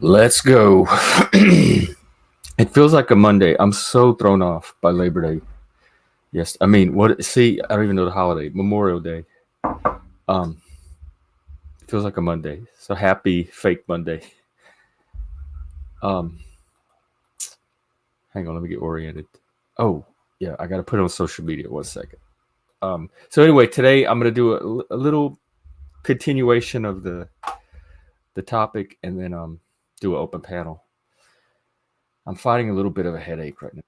Let's go. It feels like a Monday. I'm so thrown off by Labor Day. Yes, I mean, what? See, I don't even know the holiday. Memorial Day. Um, it feels like a Monday. So happy fake Monday. Um, hang on, let me get oriented. Oh, yeah, I got to put it on social media. 1 second. So anyway, today I'm going to do a little continuation of the topic, and then do an open panel. I'm fighting a little bit of a headache right now.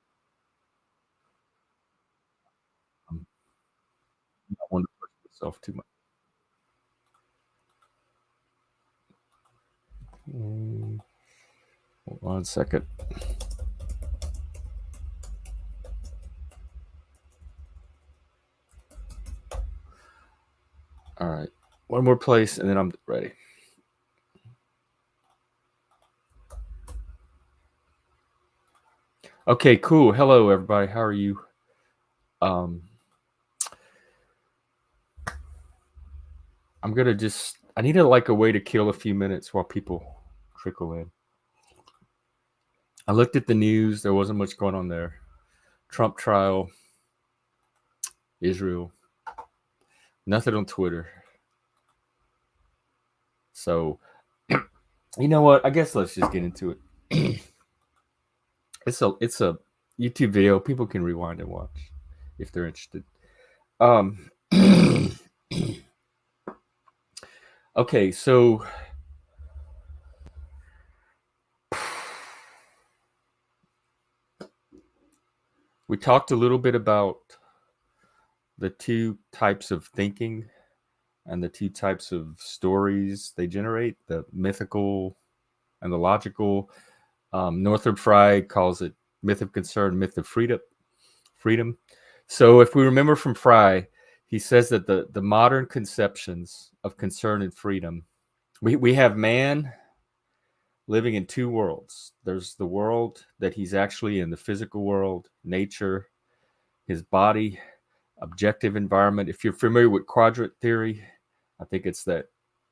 I don't want to push myself too much. 1 second. All right, one more place, and then I'm ready. Okay, cool. Hello, everybody. How are you? Um, I'm gonna just. I need a way to kill a few minutes while people trickle in. I looked at the news. There wasn't much going on there. Trump trial, Israel. Nothing on Twitter. So, you know what? I guess let's just get into it. It's a YouTube video. People can rewind and watch if they're interested. Um, okay, so we talked a little bit about the two types of thinking and the two types of stories they generate, the mythical and the logical. Northrop Frye calls it myth of concern, myth of freedom. So if we remember from Frye, he says that the modern conceptions of concern and freedom, we have man living in two worlds. There's the world that he's actually in, the physical world, nature, his body, objective environment. If you're familiar with quadrant theory, I think it's that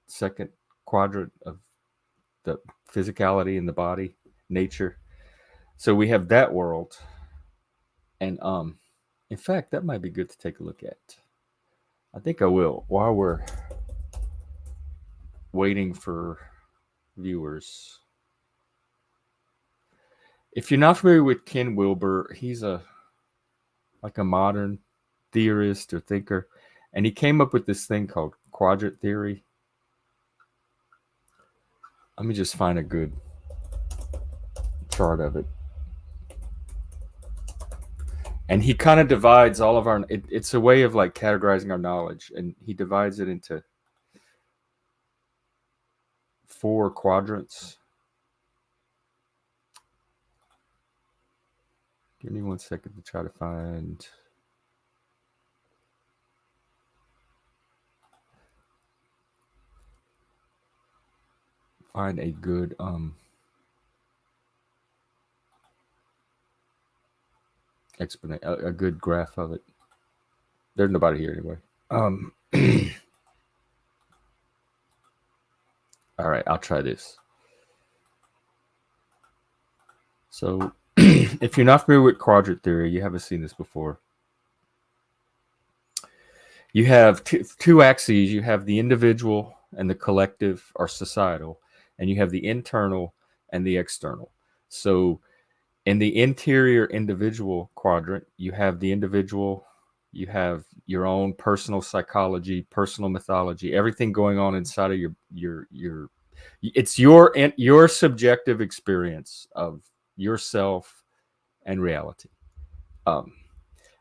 second quadrant of the physicality in the body, nature. So we have that world. And in fact, that might be good to take a look at. I think I will while we're waiting for viewers. If you're not familiar with Ken Wilber, he's a modern theorist or thinker, and he came up with this thing called quadrant theory. Let me just find a good chart of it. And he kind of divides all of our, it's a way of like categorizing our knowledge, and he divides it into 4 quadrants. Give me 1 second to try to find. Find a good a good graph of it. There's nobody here anyway. All right, I'll try this. So, if you're not familiar with quadrant theory, you haven't seen this before. You have two axes. You have the individual and the collective or societal, and you have the internal and the external. So, in the interior individual quadrant, you have the individual, you have your own personal psychology, personal mythology, everything going on inside of your it's your subjective experience of yourself and reality.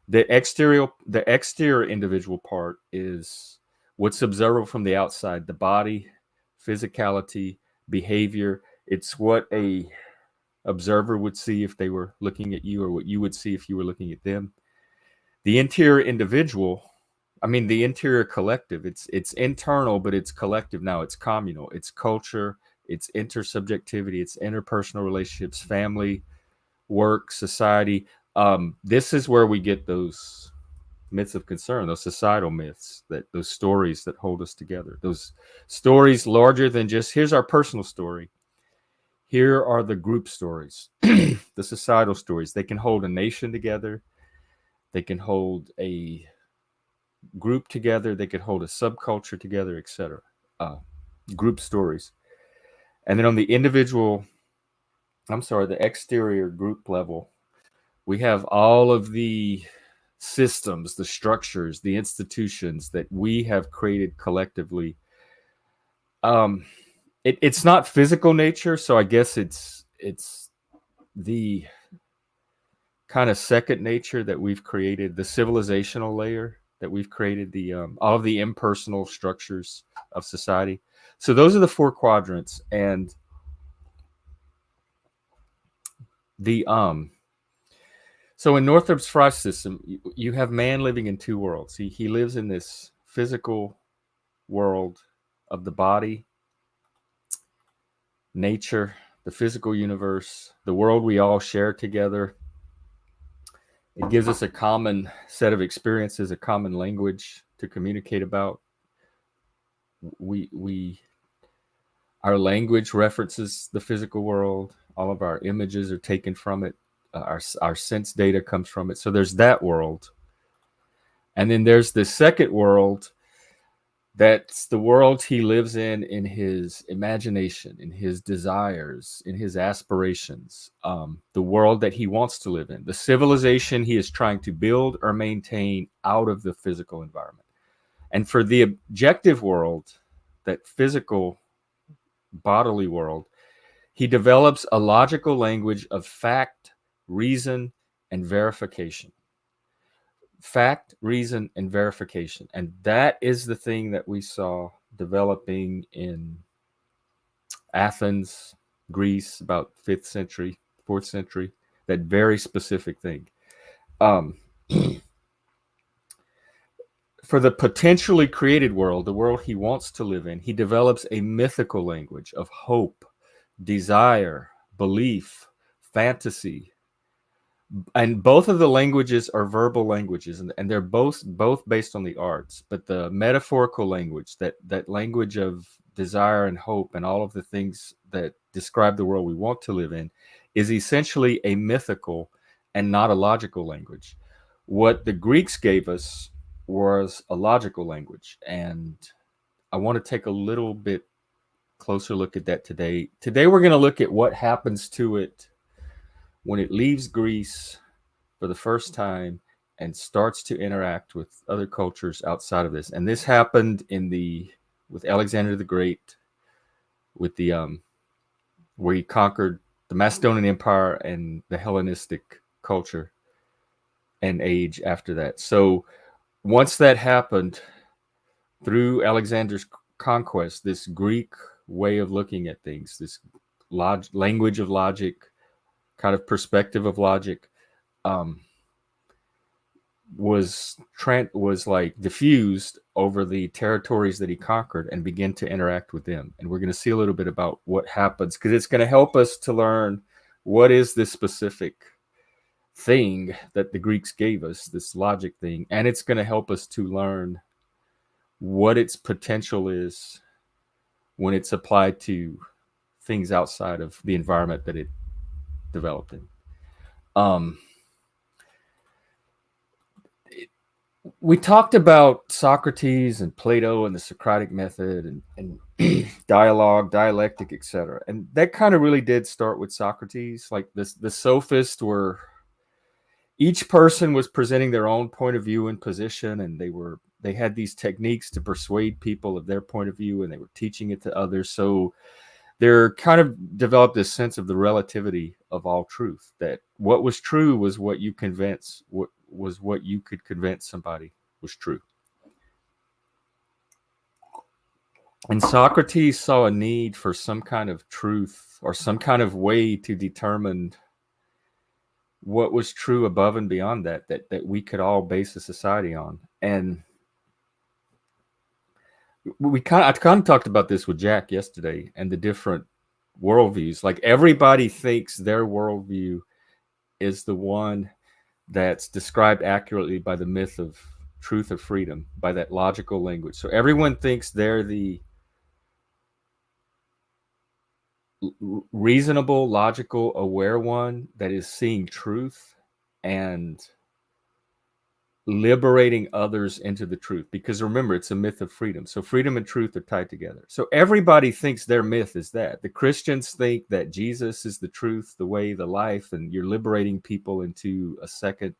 The exterior individual part is what's observable from the outside, the body, physicality, behavior. It's what a observer would see if they were looking at you, or what you would see if you were looking at them. The interior individual, the interior collective, it's internal, but it's collective now. It's communal. It's culture. It's intersubjectivity. It's interpersonal relationships, family, work, society. This is where we get those myths of concern, those societal myths, those stories that hold us together, those stories larger than just here's our personal story. Here are the group stories, the societal stories. They can hold a nation together. They can hold a group together. They could hold a subculture together, etc. Group stories. And then on the the exterior group level, we have all of the systems, the structures, the institutions that we have created collectively. It's not physical nature, so I guess it's the kind of second nature that we've created, the civilizational layer that we've created, the all of the impersonal structures of society. So those are the four quadrants, and the so in Northrop Frye's system, you have man living in two worlds. He lives in this physical world of the body, nature, the physical universe, the world we all share together. It gives us a common set of experiences, a common language to communicate about. Our language references the physical world. All of our images are taken from it. Our sense data comes from it. So there's that world. And then there's the second world. That's the world he lives in his imagination, in his desires, in his aspirations, the world that he wants to live in, the civilization he is trying to build or maintain out of the physical environment. And for the objective world, that physical bodily world, he develops a logical language of fact, reason, and verification. Fact, reason, and verification. And that is the thing that we saw developing in Athens, Greece, about 5th century, 4th century, that very specific thing. For the potentially created world, the world he wants to live in, he develops a mythical language of hope, desire, belief, fantasy. And both of the languages are verbal languages, and they're both based on the arts. But the metaphorical language, that language of desire and hope and all of the things that describe the world we want to live in, is essentially a mythical and not a logical language. What the Greeks gave us was a logical language, and I want to take a little bit closer look at that today. Today we're going to look at what happens to it when it leaves Greece for the first time and starts to interact with other cultures outside of this. And this happened with Alexander the Great, with the where he conquered the Macedonian Empire and the Hellenistic culture and age after that. So once that happened, through Alexander's conquest, this Greek way of looking at things, this language of logic, kind of perspective of logic, was like diffused over the territories that he conquered and began to interact with them. And we're going to see a little bit about what happens, because it's going to help us to learn what is this specific thing that the Greeks gave us, this logic thing, and it's going to help us to learn what its potential is when it's applied to things outside of the environment that it developed in. We talked about Socrates and Plato and the Socratic method and dialogue, dialectic, etc. And that kind of really did start with Socrates. Like the sophists were, each person was presenting their own point of view and position, and they had these techniques to persuade people of their point of view, and they were teaching it to others. So they're kind of developed this sense of the relativity of all truth, that what was true was what you could convince somebody was true. And Socrates saw a need for some kind of truth or some kind of way to determine what was true above and beyond that we could all base a society on. And I kind of talked about this with Jack yesterday, and the different worldviews. Like, everybody thinks their worldview is the one that's described accurately by the myth of truth, or freedom by that logical language. So everyone thinks they're the reasonable, logical, aware one that is seeing truth and liberating others into the truth. Because remember, it's a myth of freedom. So freedom and truth are tied together. So everybody thinks their myth is that. The Christians think that Jesus is the truth, the way, the life, and you're liberating people into a second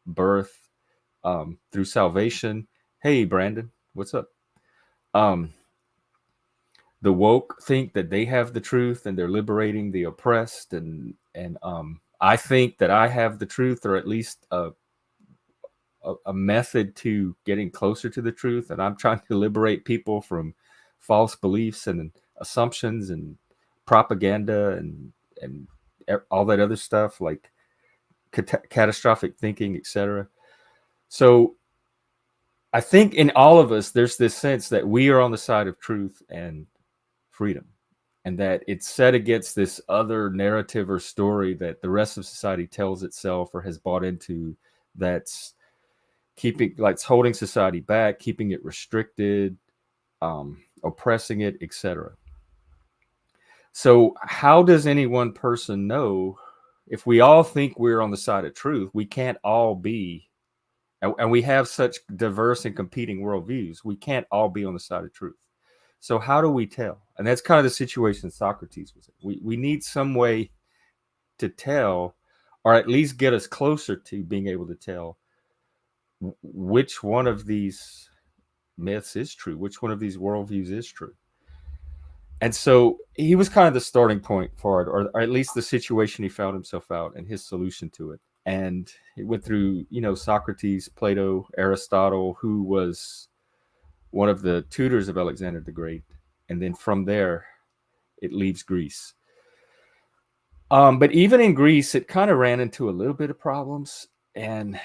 birth through salvation. Hey, Brandon, what's up? The woke think that they have the truth and they're liberating the oppressed, and I think that I have the truth, or at least a method to getting closer to the truth, and I'm trying to liberate people from false beliefs and assumptions and propaganda and all that other stuff, like catastrophic thinking, etc. So I think in all of us there's this sense that we are on the side of truth and freedom, and that it's set against this other narrative or story that the rest of society tells itself or has bought into, that's keeping, like, it's holding society back, keeping it restricted, oppressing it, etc. So how does any one person know? If we all think we're on the side of truth, we can't all be, and we have such diverse and competing worldviews, we can't all be on the side of truth. So how do we tell? And that's kind of the situation Socrates was in. We need some way to tell, or at least get us closer to being able to tell which one of these myths is true, which one of these worldviews is true. And so he was kind of the starting point for it, or at least the situation he found himself out and his solution to it. And it went through, Socrates, Plato, Aristotle, who was one of the tutors of Alexander the Great. And then from there, it leaves Greece. But even in Greece, it kind of ran into a little bit of problems, and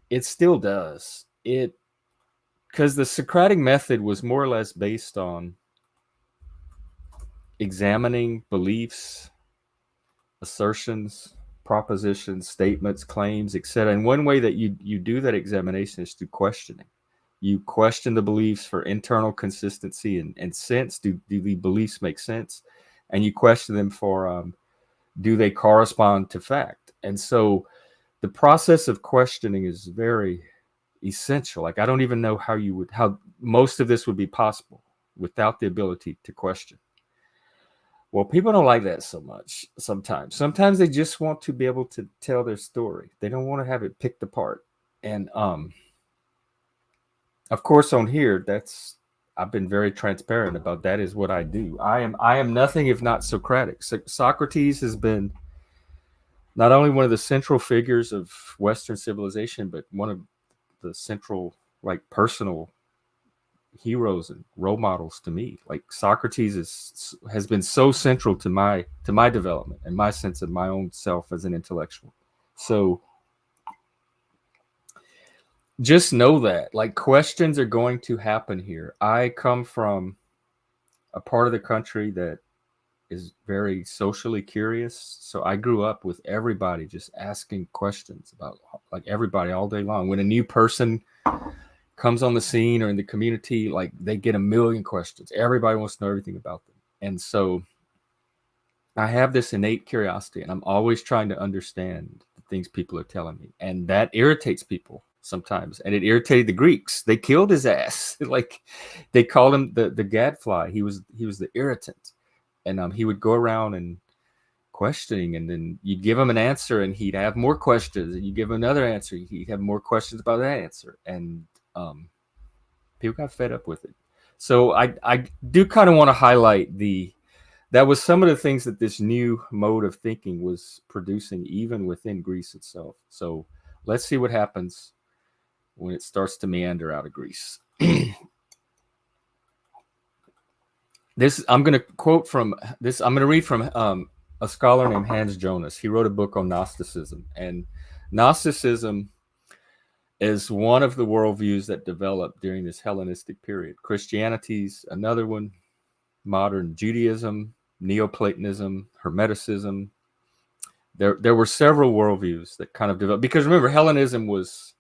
it still does. Because the Socratic method was more or less based on examining beliefs, assertions, propositions, statements, claims, etc. And one way that you do that examination is through questioning. You question the beliefs for internal consistency and sense. Do the beliefs make sense? And you question them for do they correspond to fact? And so the process of questioning is very essential. Like, I don't even know how most of this would be possible without the ability to question. Well, people don't like that so much sometimes. Sometimes they just want to be able to tell their story. They don't want to have it picked apart. And of course, on here, I've been very transparent about that is what I do. I am nothing if not Socratic. Socrates has been not only one of the central figures of Western civilization, but one of the central, like, personal heroes and role models to me. Like, Socrates has been so central to my development and my sense of my own self as an intellectual. So just know that, like, questions are going to happen here. I come from a part of the country that is very socially curious. So I grew up with everybody just asking questions about, like, everybody all day long. When a new person comes on the scene or in the community, like, they get a million questions. Everybody wants to know everything about them. And so I have this innate curiosity, and I'm always trying to understand the things people are telling me. And that irritates people sometimes. And it irritated the Greeks. They killed his ass. Like, they called him the gadfly. He was the irritant. And he would go around and questioning, and then you'd give him an answer and he'd have more questions, and you give him another answer, he'd have more questions about that answer. And people got fed up with it. So I do kind of want to highlight that was some of the things that this new mode of thinking was producing, even within Greece itself. So let's see what happens when it starts to meander out of Greece. I'm going to quote from this. I'm going to read from a scholar named Hans Jonas. He wrote a book on Gnosticism, and Gnosticism is one of the worldviews that developed during this Hellenistic period. Christianity's another one, modern Judaism, Neoplatonism, Hermeticism. There were several worldviews that kind of developed, because remember, Hellenism was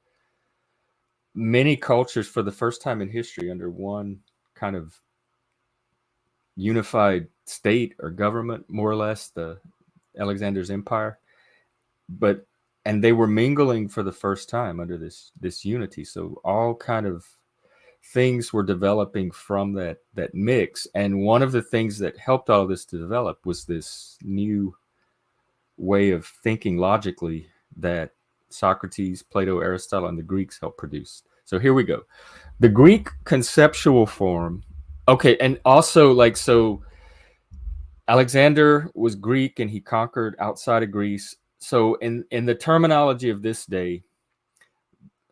many cultures for the first time in history under one kind of unified state or government, more or less, the Alexander's empire. But and they were mingling for the first time under this unity. So all kind of things were developing from that mix. And one of the things that helped all this to develop was this new way of thinking logically that Socrates, Plato, Aristotle, and the Greeks helped produce. So here we go. The Greek conceptual form. Okay, and also so Alexander was Greek and he conquered outside of Greece. So in the terminology of this day,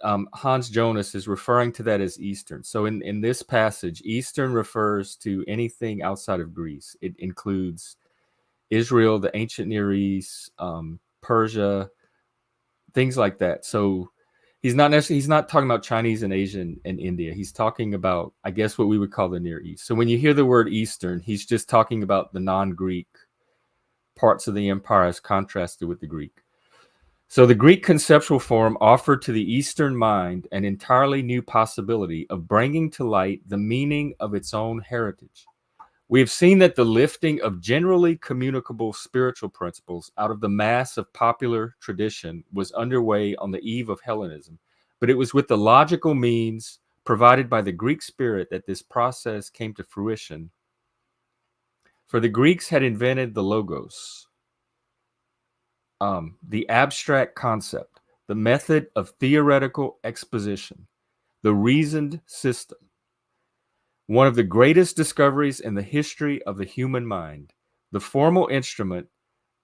Hans Jonas is referring to that as Eastern. So in this passage, Eastern refers to anything outside of Greece. It includes Israel, the ancient Near East, Persia, things like that. So he's not talking about Chinese and Asian and India. He's talking about, I guess, what we would call the Near East. So when you hear the word Eastern, he's just talking about the non-Greek parts of the empire as contrasted with the Greek. So the Greek conceptual form offered to the Eastern mind an entirely new possibility of bringing to light the meaning of its own heritage. We have seen that the lifting of generally communicable spiritual principles out of the mass of popular tradition was underway on the eve of Hellenism, but it was with the logical means provided by the Greek spirit that this process came to fruition. For the Greeks had invented the logos, the abstract concept, the method of theoretical exposition, the reasoned system. One of the greatest discoveries in the history of the human mind, the formal instrument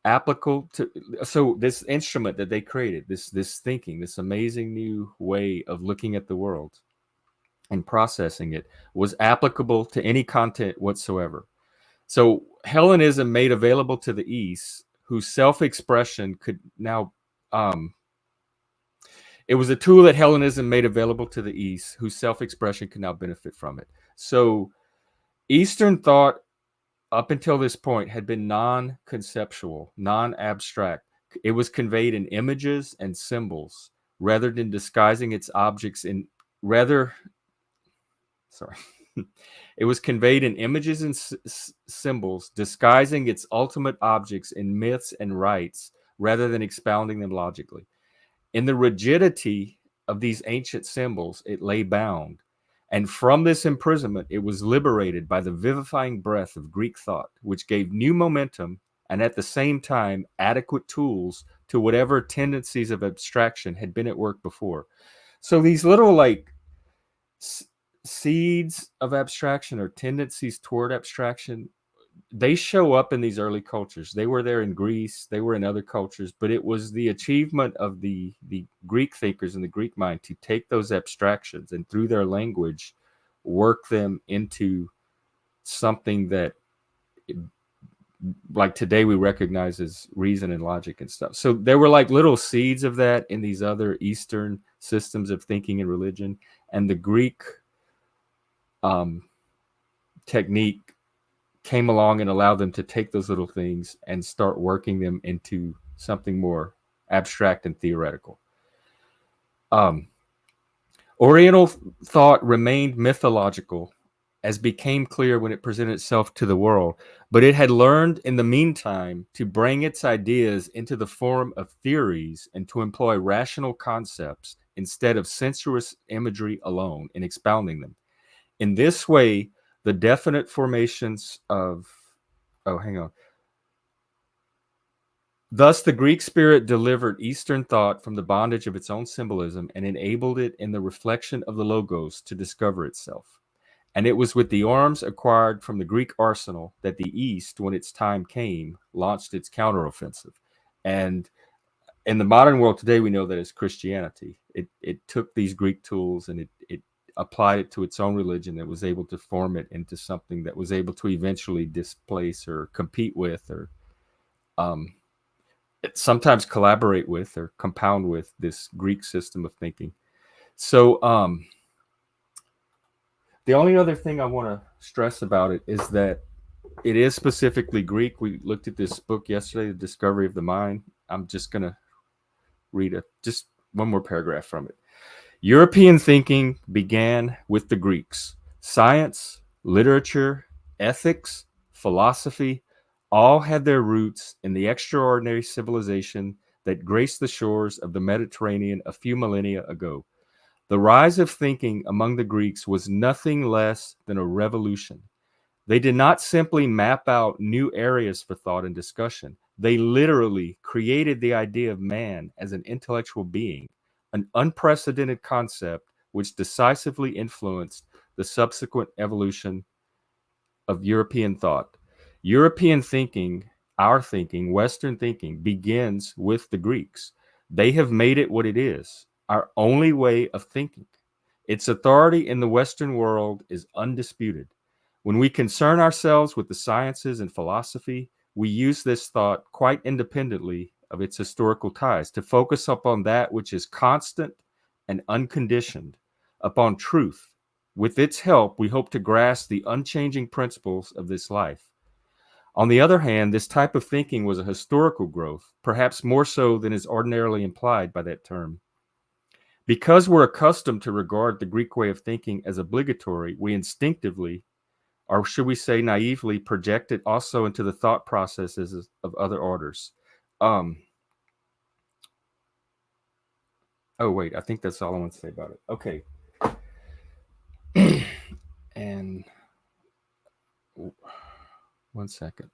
applicable to, so this instrument that they created, this thinking, this amazing new way of looking at the world and processing it, was applicable to any content whatsoever. So Hellenism made available to the East, whose self-expression could now, it was a tool that Hellenism made available to the East, whose self-expression could now benefit from it. So Eastern thought up until this point had been non-conceptual, non-abstract. It was conveyed in images and symbols rather than disguising its objects in it was conveyed in images and symbols, disguising its ultimate objects in myths and rites rather than expounding them logically. In the rigidity of these ancient symbols, it lay bound. And from this imprisonment, it was liberated by the vivifying breath of Greek thought, which gave new momentum and at the same time adequate tools to whatever tendencies of abstraction had been at work before. So these little seeds of abstraction or tendencies toward abstraction, they show up in these early cultures. They were there in Greece, they were in other cultures, but it was the achievement of the Greek thinkers in the Greek mind to take those abstractions and through their language work them into something that, like today, we recognize as reason and logic and stuff. So there were like little seeds of that in these other Eastern systems of thinking and religion, and the Greek technique came along and allowed them to take those little things and start working them into something more abstract and theoretical. Oriental thought remained mythological, as became clear when it presented itself to the world, but it had learned in the meantime to bring its ideas into the form of theories and to employ rational concepts instead of sensuous imagery alone in expounding them. In this way, the definite formations of, thus the Greek spirit delivered Eastern thought from the bondage of its own symbolism and enabled it in the reflection of the logos to discover itself. And it was with the arms acquired from the Greek arsenal that the East, when its time came, launched its counteroffensive. And in the modern world today, we know that it's Christianity. It took these Greek tools and it applied it to its own religion that was able to form it into something that was able to eventually displace or compete with or sometimes collaborate with or compound with this Greek system of thinking. So the only other thing I want to stress about it is that it is specifically Greek. We looked at this book yesterday, The Discovery of the Mind. I'm just going to read just one more paragraph from it. European thinking began with the Greeks. Science, literature, ethics, philosophy all had their roots in the extraordinary civilization that graced the shores of the Mediterranean a few millennia ago. The rise of thinking among the Greeks was nothing less than a revolution. They did not simply map out new areas for thought and discussion. They literally created the idea of man as an intellectual being, an unprecedented concept which decisively influenced the subsequent evolution of European thought. European thinking, our thinking, Western thinking, begins with the Greeks. They have made it what it is, our only way of thinking. Its authority in the Western world is undisputed. When we concern ourselves with the sciences and philosophy, we use this thought quite independently of its historical ties to focus upon that which is constant and unconditioned, upon truth. With its help, we hope to grasp the unchanging principles of this life. On the other hand, this type of thinking was a historical growth, perhaps more so than is ordinarily implied by that term. Because we're accustomed to regard the Greek way of thinking as obligatory, we instinctively, or should we say naively, project it also into the thought processes of other orders. Oh, wait, I think that's all I want to say about it. Okay. And one second.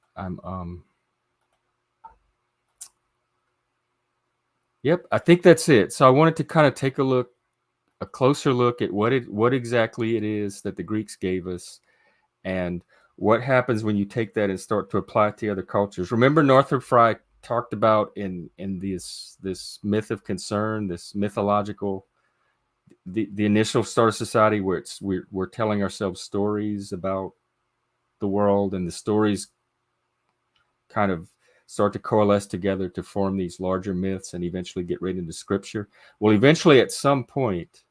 Yep, I think that's it. So I wanted to kind of take a closer look at what exactly it is that the Greeks gave us, and what happens when you take that and start to apply it to other cultures. Remember, Northrop Frye talked about in this myth of concern, this mythological, the initial start of society, where we're telling ourselves stories about the world, and the stories kind of start to coalesce together to form these larger myths and eventually get right into scripture. Well, eventually at some point,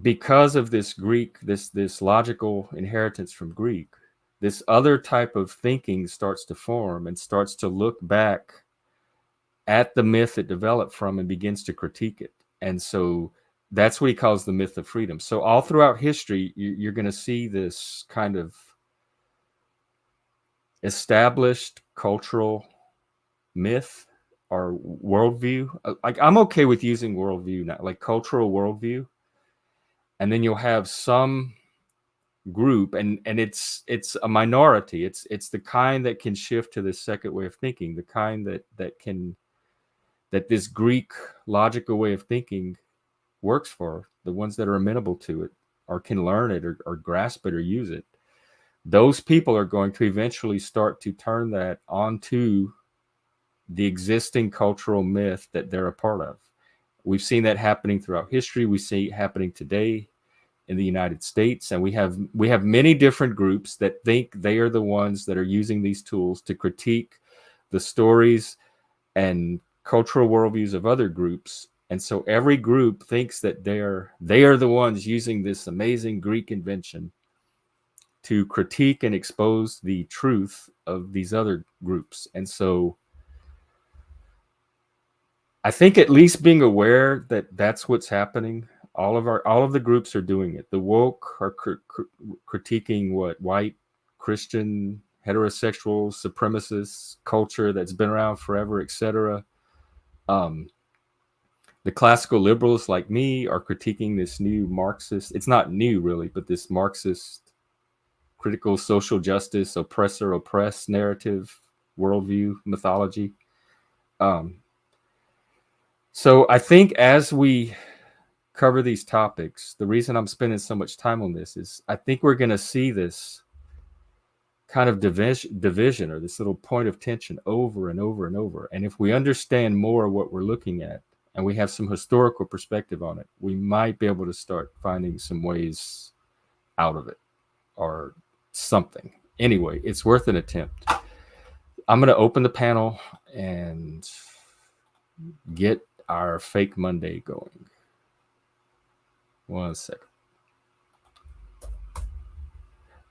because of this Greek, this logical inheritance from Greek, this other type of thinking starts to form and starts to look back at the myth it developed from and begins to critique it. And so that's what he calls the myth of freedom. So all throughout history, you're going to see this kind of established cultural myth or worldview. Like, I'm okay with using worldview now, like cultural worldview. And then you'll have some group, and it's a minority. It's the kind that can shift to this second way of thinking, the kind that this Greek logical way of thinking works for, the ones that are amenable to it or can learn it or grasp it or use it. Those people are going to eventually start to turn that onto the existing cultural myth that they're a part of. We've seen that happening throughout history. We see it happening today in the United States, and we have many different groups that think they are the ones that are using these tools to critique the stories and cultural worldviews of other groups. And so every group thinks that they are the ones using this amazing Greek invention to critique and expose the truth of these other groups. And so I think at least being aware that that's what's happening. All of the groups are doing it. The woke are critiquing what white Christian heterosexual supremacist culture that's been around forever, etc. The classical liberals like me are critiquing this new Marxist. It's not new really, but this Marxist critical social justice, oppressor oppressed narrative, worldview, mythology. So I think as we cover these topics, the reason I'm spending so much time on this is I think we're going to see this kind of division or this little point of tension over and over and over. And if we understand more what we're looking at and we have some historical perspective on it, we might be able to start finding some ways out of it or something. Anyway, it's worth an attempt. I'm going to open the panel and get our fake Monday going. 1 second.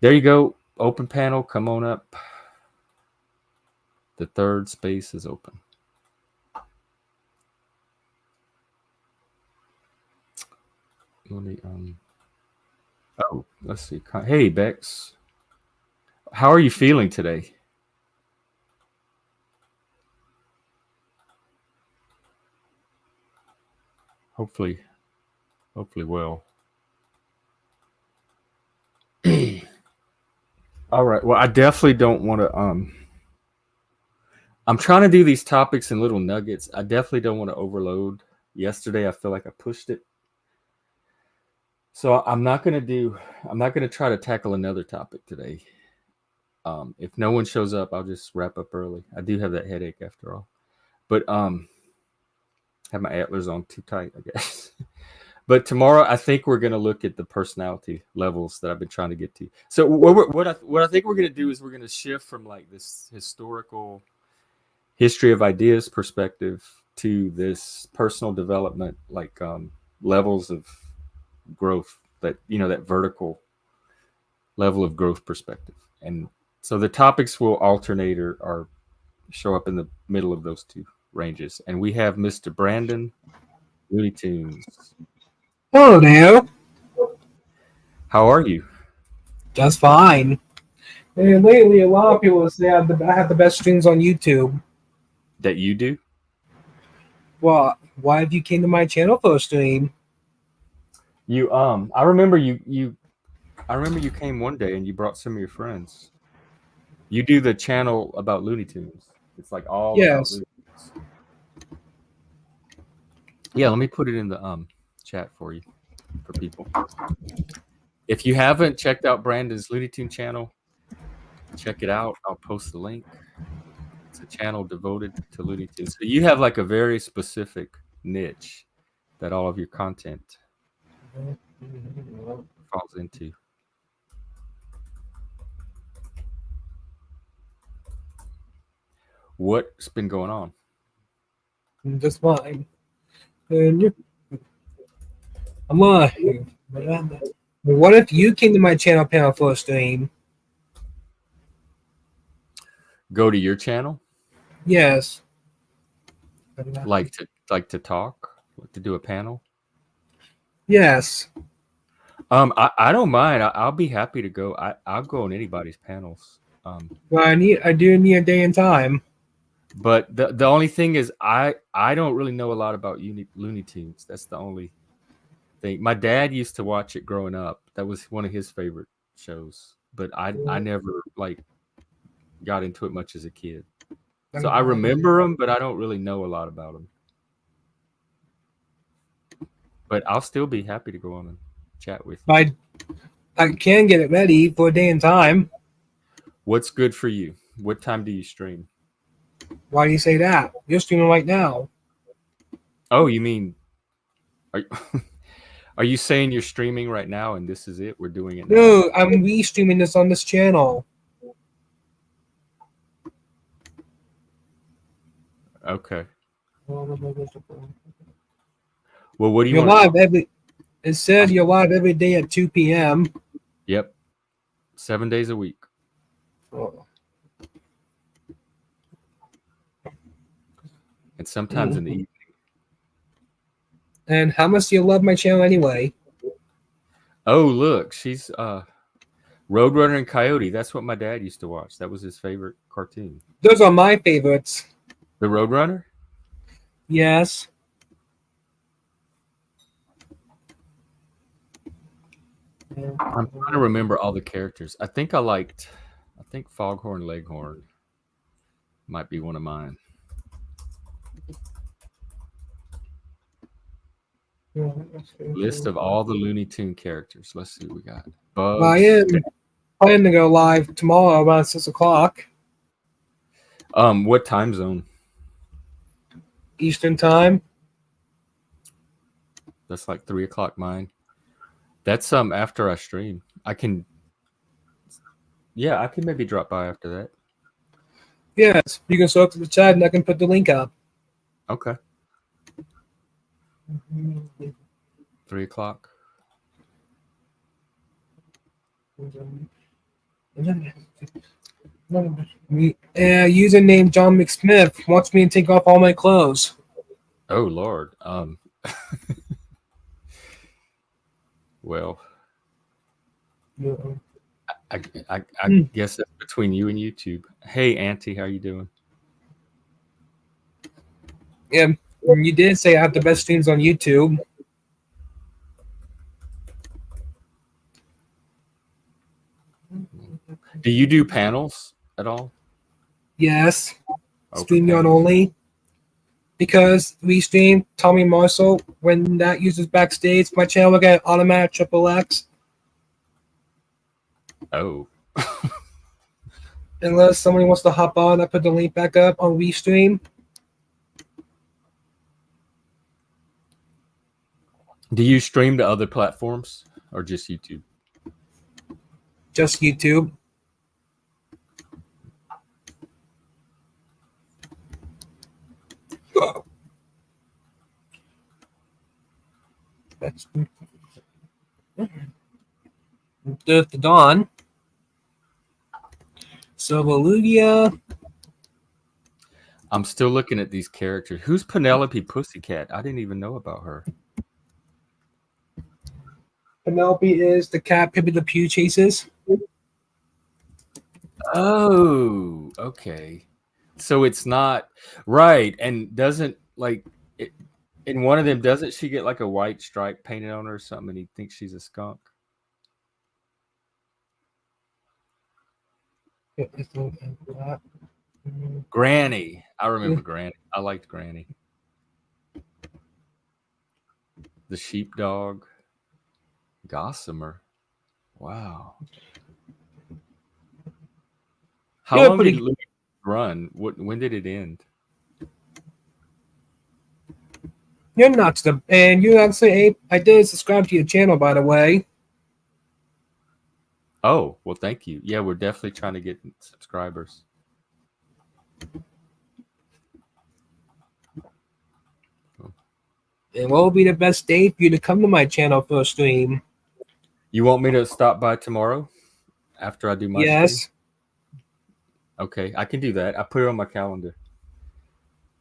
There you go. Open panel. Come on up. The third space is open. let me oh, let's see. Hey Bex, how are you feeling today? Hopefully well. All right. Well, I definitely don't want to I'm trying to do these topics in little nuggets. I definitely don't want to overload. Yesterday I feel like I pushed it. So I'm not going to try to tackle another topic today. If no one shows up, I'll just wrap up early. I do have that headache after all. But have my antlers on too tight, I guess. But tomorrow, I think we're going to look at the personality levels that I've been trying to get to. So what I think we're going to do is we're going to shift from like this historical history of ideas perspective to this personal development, like levels of growth, that that vertical level of growth perspective. And so the topics will alternate or show up in the middle of those two ranges. And we have Mr. Brandon Looney Tunes. Hello there. How are you? Just fine. And lately, a lot of people say I have the best streams on YouTube. That you do? Well, why have you came to my channel for a stream? You I remember you came one day and you brought some of your friends. You do the channel about Looney Tunes. It's like all about Yes. Looney Tunes. Yeah, let me put it in the chat for you, for people. If you haven't checked out Brandon's Looney Tune channel, check it out. I'll post the link. It's a channel devoted to Looney Tunes. So you have like a very specific niche that all of your content falls into. What's been going on? Just fine. And I'm like, what if you came to my channel panel for a stream? Go to your channel? Yes. Like to talk? Like to do a panel? Yes. I don't mind. I'll be happy to go. I'll go on anybody's panels. Well, I do need a day and time. But the only thing is, I don't really know a lot about Looney Tunes. That's the only thing. My dad used to watch it growing up. That was one of his favorite shows. But I never like got into it much as a kid. So I remember them, but I don't really know a lot about them. But I'll still be happy to go on and chat with you. I can get it ready for a day and time. What's good for you? What time do you stream? Why do you say that? You're streaming right now. Oh, you mean are you saying you're streaming right now and this is it? We're doing it now? No, I'm re-streaming this on this channel. Okay. Well, what do you You're want? live it said you're live every day at 2 p.m. Yep. 7 days a week. Oh. And sometimes in the evening. And how much do you love my channel anyway? Oh, look, she's Roadrunner and Coyote. That's what my dad used to watch. That was his favorite cartoon. Those are my favorites. The Roadrunner? Yes. I'm trying to remember all the characters. I think Foghorn Leghorn might be one of mine. List of all the Looney Tune characters. Let's see what we got. Bugs. I am planning to go live tomorrow around 6 o'clock. What time zone? Eastern time. That's like 3 o'clock mine. That's after I stream. I can maybe drop by after that. Yes, you can search the chat and I can put the link up. Okay. 3 o'clock. Username John McSmith wants me to take off all my clothes. Oh Lord. Well, No. I guess that's between you and YouTube. Hey, Auntie, how you doing? Yeah, you did say I have the best streams on YouTube. Do you do panels at all? Yes, Oh, for StreamYard panels. only. Because we stream Tommy Marshall when that uses backstage, my channel will get automatic triple X Oh, unless somebody wants to hop on. I put the link back up on WeStream. do you stream to other platforms or just YouTube? Just YouTube. That's the Dawn. So Valugia. I'm still looking at these characters. Who's Penelope Pussycat? I didn't even know about her. Penelope is the cat Pippi the Pew chases. Oh, okay. So it's not right. And doesn't like it, in one of them, doesn't she get like a white stripe painted on her or something and he thinks she's a skunk? Granny. I remember Granny. I liked Granny. The sheepdog. Gossamer. Wow. How You're long did pretty. Louis run? When did it end? You're nuts. And you actually, I did subscribe to your channel, by the way. Oh, well, thank you. Yeah, we're definitely trying to get subscribers. And what will be the best day for you to come to my channel for a stream? You want me to stop by tomorrow after I do my stream? Yes. Okay, I can do that. I put it on my calendar.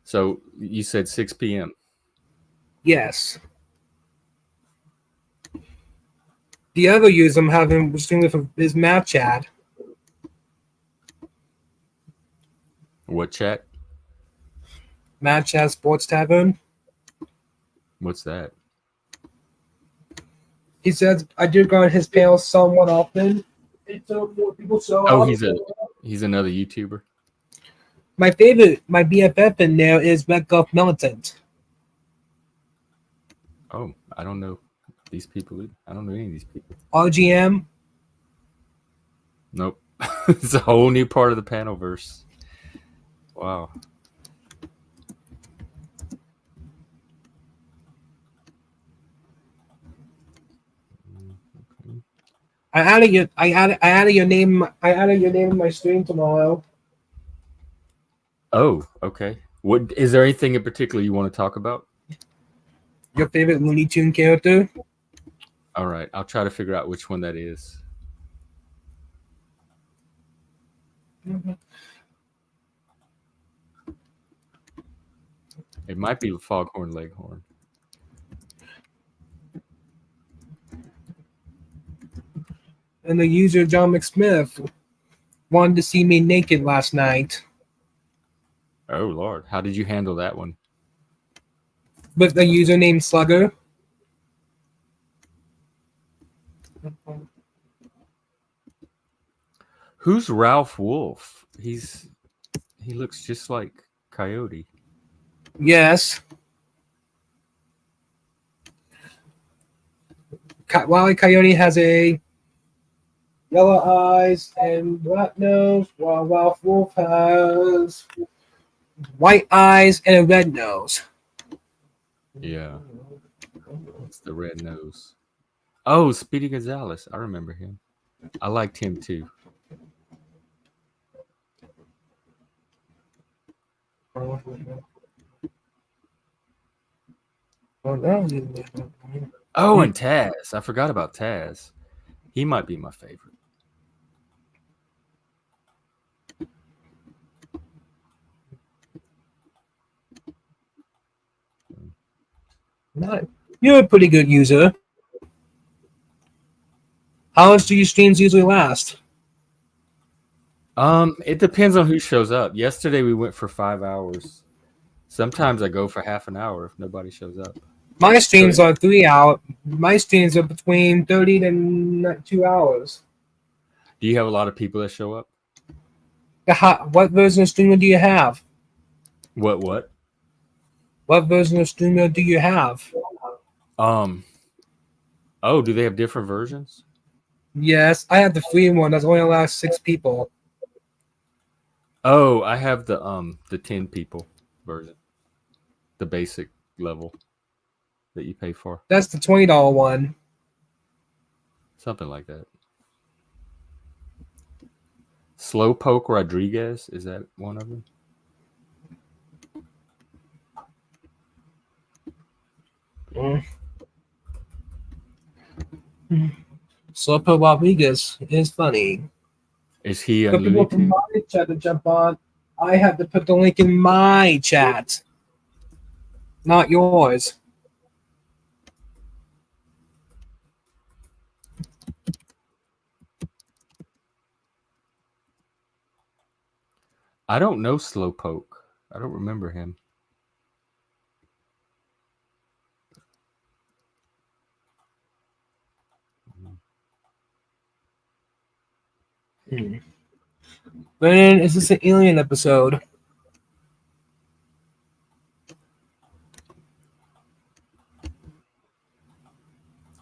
So you said 6 p.m. Yes. The other user I'm having stream with is Matt Chad. What chat? Matt Chad Sports Tavern. What's that? He says I do go on his panel somewhat often. It's so more people show Oh, up. he's another YouTuber. My favorite, my BFF in there is Red Gulf Militant. Oh, I don't know these people either. I don't know any of these people. RGM. Nope. It's a whole new part of the panelverse. Wow. I added your name in my stream tomorrow. Oh, okay. What is there anything in particular you want to talk about? Your favorite Looney Tune character? All right, I'll try to figure out which one that is. It might be Foghorn Leghorn. And the user John McSmith wanted to see me naked last night. Oh Lord, how did you handle that one? With the username Slugger. Who's Ralph Wolf? He looks just like Coyote. Yes. Wile E. Coyote has a yellow eyes and black nose, while Ralph Wolf has white eyes and a red nose. Yeah, it's the red nose. Oh, Speedy Gonzalez. I remember him. I liked him too. Oh, and Taz. I forgot about Taz. He might be my favorite. You're a pretty good user. How much do your streams usually last? It depends on who shows up. Yesterday we went for 5 hours. Sometimes I go for half an hour if nobody shows up. My So streams are 3 hours. My streams are between 30 to 2 hours. do you have a lot of people that show up? What version of Streamer do you have? What? What version of Streamer do you have? Oh, do they have different versions? Yes, I have the free one. That's only allows 6 people. Oh, I have the 10 people version. The basic level that you pay for. That's the $20 one. Something like that. Slowpoke Rodriguez, is that one of them? Slowpoke Rodriguez is funny. Is he a For people Looney from Tune? my chat to jump on, I have to put the link in my chat, not yours. I don't know Slowpoke. I don't remember him. When is this an alien episode?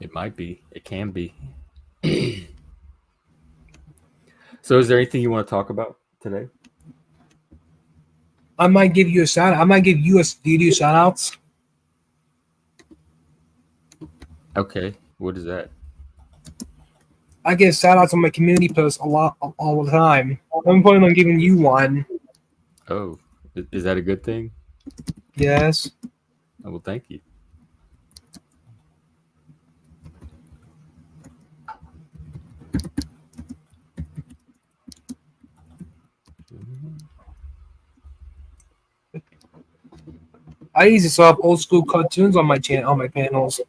It might be. It can be. So is there anything you want to talk about today? I might give you a shout out. I might give you a. Do you do shout outs? Okay. What is that? I give shout outs on my community posts a lot, all the time. I'm planning on giving you one. Oh, is that a good thing? Yes. Oh, well, thank you. I used to saw up old school cartoons on my channel, on my panels.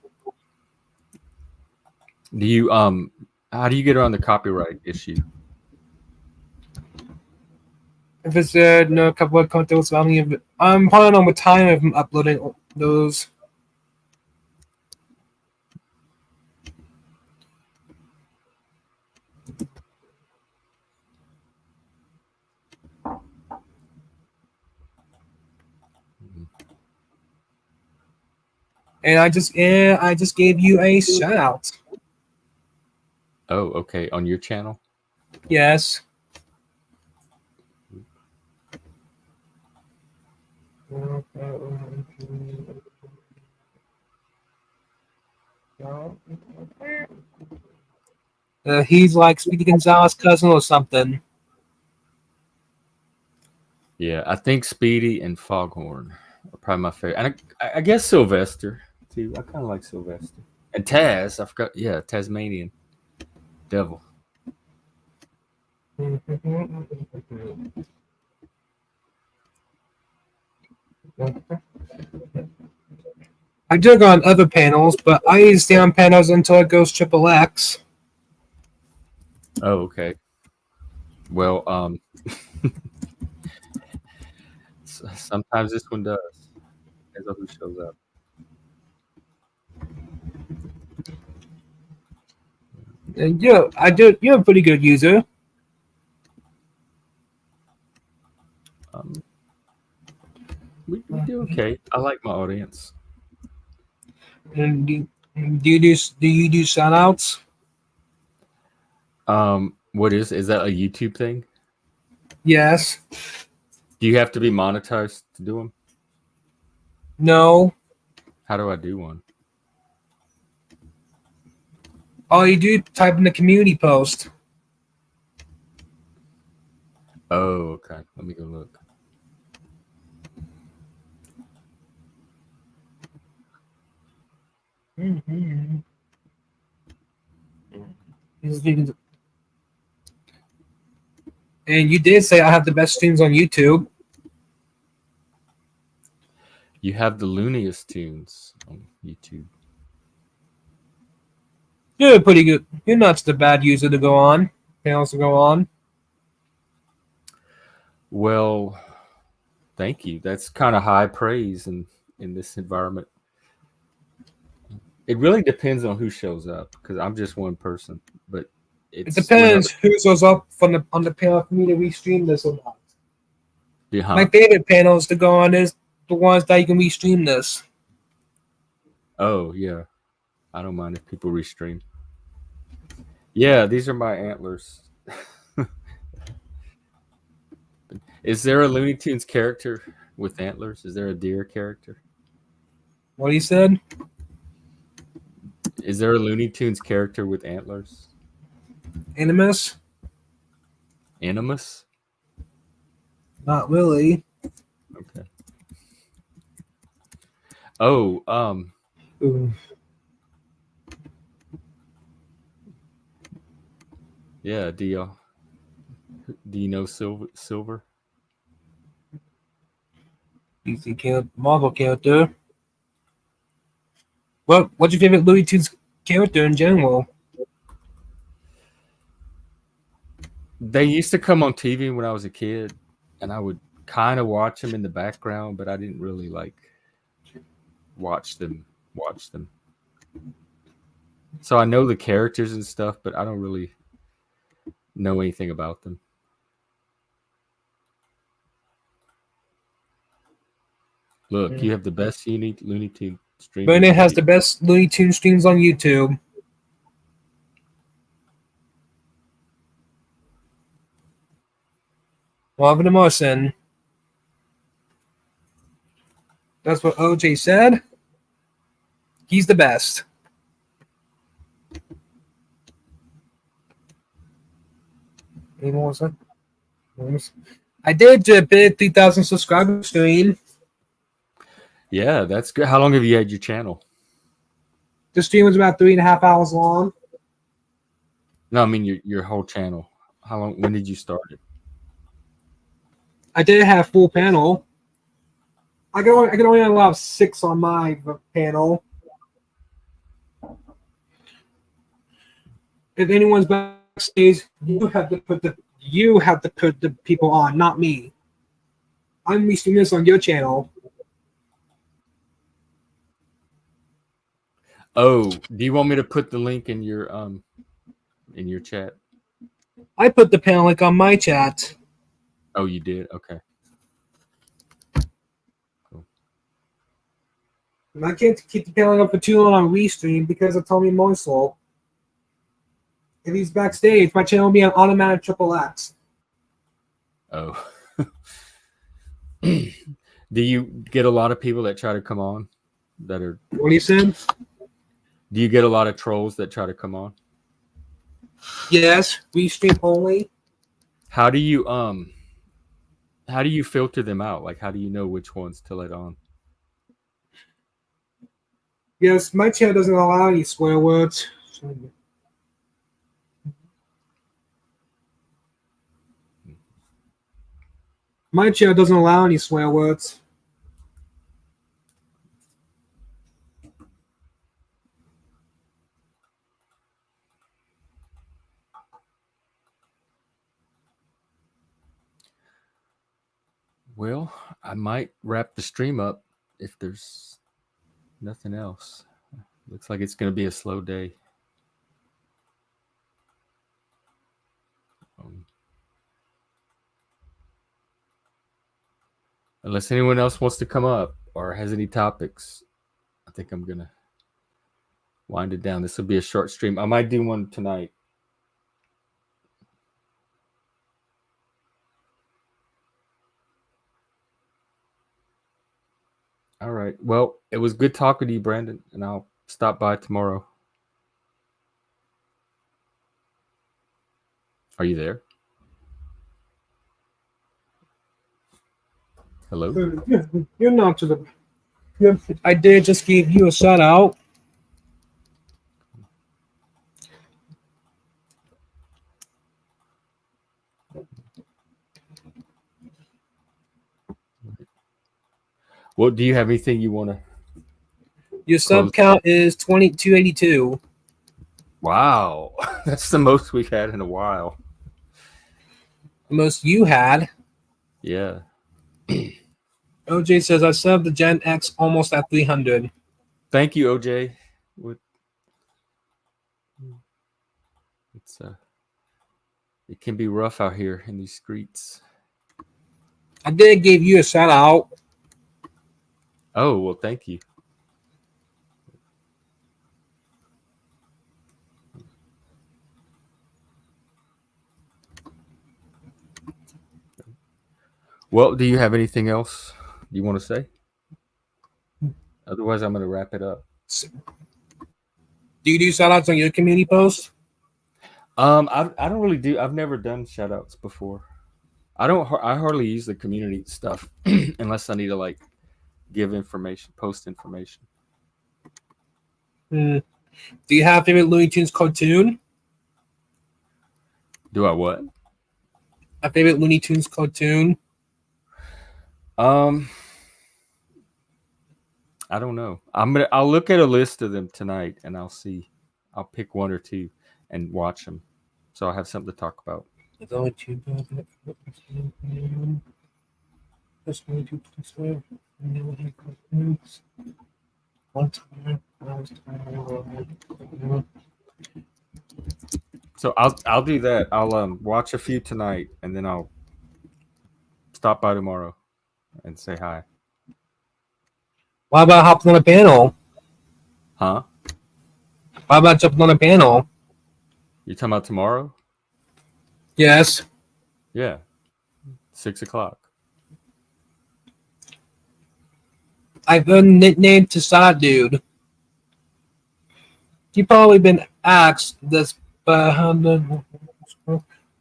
Do you how do you get around the copyright issue? If it's a couple of contents, I'm planning on with time of uploading those. And I just gave you a shout out. Oh, okay. On your channel? Yes. He's like Speedy Gonzalez's cousin or something. Yeah, I think Speedy and Foghorn are probably my favorite. And I guess Sylvester too. I kind of like Sylvester. And Taz, I forgot. Yeah, Tasmanian Devil. I do go on other panels, but I usually stay on panels until it goes triple X. Oh, okay. Well, sometimes this one does. Depends on who shows up. And you're a pretty good user. We do okay. I like my audience. And do you do shout outs? What is that a YouTube thing? Yes. Do you have to be monetized to do them? No. How do I do one? All you do type in the community post. Oh, okay. Let me go look. Mm-hmm. And you did say I have the best streams on YouTube. You have the looniest tunes on YouTube. You're pretty good. You're not the bad user to go on. Panels to go on. Well, thank you. That's kind of high praise in this environment. It really depends on who shows up because I'm just one person, but It it's when depends other who shows up from the on the panel for me to restream this or not. My huh? favorite panels to go on is the ones that you can restream this. Oh yeah, I don't mind if people restream. Yeah, these are my antlers. Is there a Looney Tunes character with antlers? Is there a deer character? What he said? Is there a Looney Tunes character with antlers? Animus? Animus? Not really. Okay. Oh, Ooh. yeah. Do you know Silver? DC character, Marvel character. What's your favorite Looney Tunes character in general? They used to come on TV when I was a kid, and I would kind of watch them in the background, but I didn't really like watch them. Watch them. So I know the characters and stuff, but I don't really know anything about them. Look, you have the best unique Looney Tune stream in Brandon the has video. the best Looney Tunes streams on YouTube. Marvin Emerson. That's what OJ said. He's the best. Any more? I did do a big 3,000 subscriber stream. Yeah, that's good. How long have you had your channel? The stream was about 3.5 hours long. No, I mean your whole channel. How long? When did you start it? I did have full panel. I can only allow 6 on my panel. If anyone's backstage, you have to put the people on, not me. I'm restreaming this on your channel. Oh, do you want me to put the link in your chat? I put the panel link on my chat. Oh, you did. Okay. Cool. And I can't keep the panel up for too long on restream because of Tommy Moisel. If he's backstage, my channel will be on automatic triple X. Oh. Do you get a lot of people that try to come on that are What do you said? do you get a lot of trolls that try to come on? Yes, restream only. How do you filter them out? Like how do you know which ones to let on? Yes, my channel doesn't allow any swear words. My channel doesn't allow any swear words. Well, I might wrap the stream up if there's nothing else. Looks like it's going to be a slow day. Unless anyone else wants to come up or has any topics, I think I'm going to wind it down. This will be a short stream. I might do one tonight. All right. Well, it was good talking to you, Brandon, and I'll stop by tomorrow. Are you there? Hello? You're not to the. I did just give you a shout out. Well, do you have anything you want to Your close? sub count is 2282. Wow, that's the most we've had in a while. The most you had. Yeah. OJ says, I still have the Gen X almost at 300. Thank you, OJ. It's it can be rough out here in these streets. I did give you a shout out. Oh, well, thank you. Well, do you have anything else you want to say? Otherwise, I'm going to wrap it up. Do you do shout outs on your community posts? I don't really do. I've never done shout outs before. I hardly use the community stuff unless I need to like give information, post information. Do you have a favorite Looney Tunes cartoon? Do I what? A favorite Looney Tunes cartoon? I don't know. I'll look at a list of them tonight and I'll see. I'll pick one or two and watch them, so I have something to talk about. There's only two. One time. So I'll do that. I'll watch a few tonight and then I'll stop by tomorrow and say hi. Why about hopping on a panel? Huh? Why about jumping on a panel? You talking about tomorrow? Yes. Yeah. 6:00. I've been nicknamed to Side Dude. You've probably been asked this, but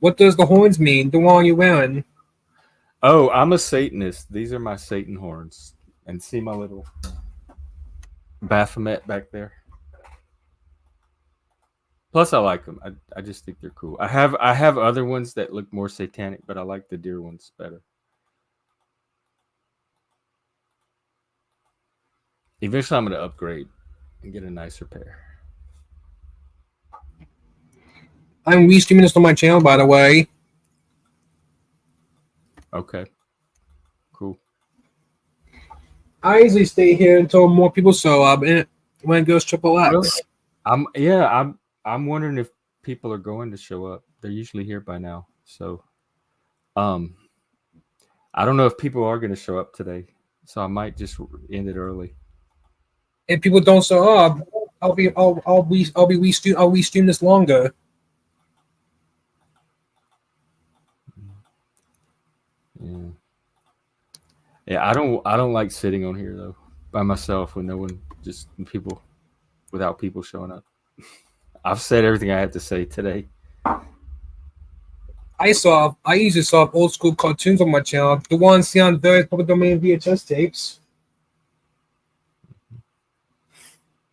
what does the horns mean? The one you're wearing? Oh, I'm a Satanist. These are my Satan horns. And see my little Baphomet back there. Plus, I like them. I just think they're cool. I have other ones that look more satanic, but I like the deer ones better. Eventually, I'm going to upgrade and get a nicer pair. I'm restreaming this on my channel, by the way. Okay. Cool. I usually stay here until more people show up, and when it goes triple X. Really? I'm wondering if people are going to show up. They're usually here by now. So I don't know if people are going to show up today. So I might just end it early. If people don't show up, I'll restream this longer. Yeah. Yeah, I don't like sitting on here though by myself when people without people showing up. I've said everything I have to say today. I usually saw old school cartoons on my channel. The ones seen on various public domain VHS tapes.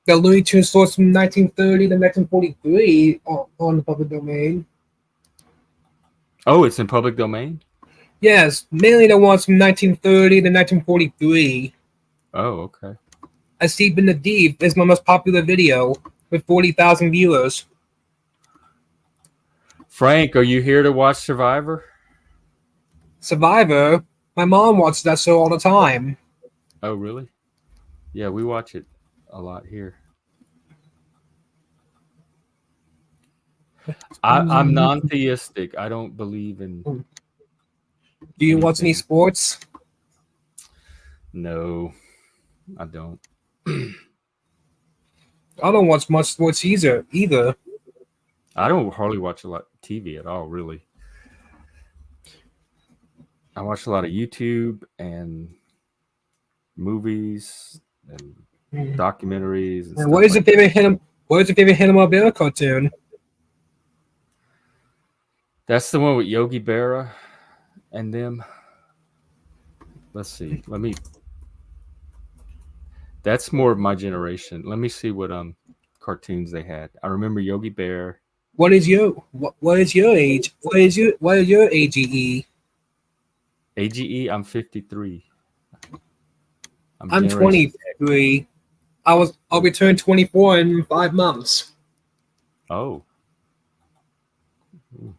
The Looney Tunes source from 1930 to 1943 on the public domain. Oh, it's in public domain? Yes, mainly the ones from 1930 to 1943. Oh, okay. A Steep in the Deep is my most popular video with 40,000 viewers. Frank, are you here to watch Survivor? Survivor? My mom watches that show all the time. Oh, really? Yeah, we watch it a lot here. I'm non-theistic. I don't believe in. Do you watch any sports? No, I don't. I don't watch much sports either. I don't hardly watch a lot of TV at all, really. I watch a lot of YouTube and movies and documentaries. And what is your favorite Hanna-Barbera cartoon? That's the one with Yogi Berra and them. Let's see. That's more of my generation. Let me see what cartoons they had. I remember Yogi Bear. What is your age? What is your AGE? AGE, I'm 53. I'm 23. I'll be turning 24 in 5 months. Oh. Ooh.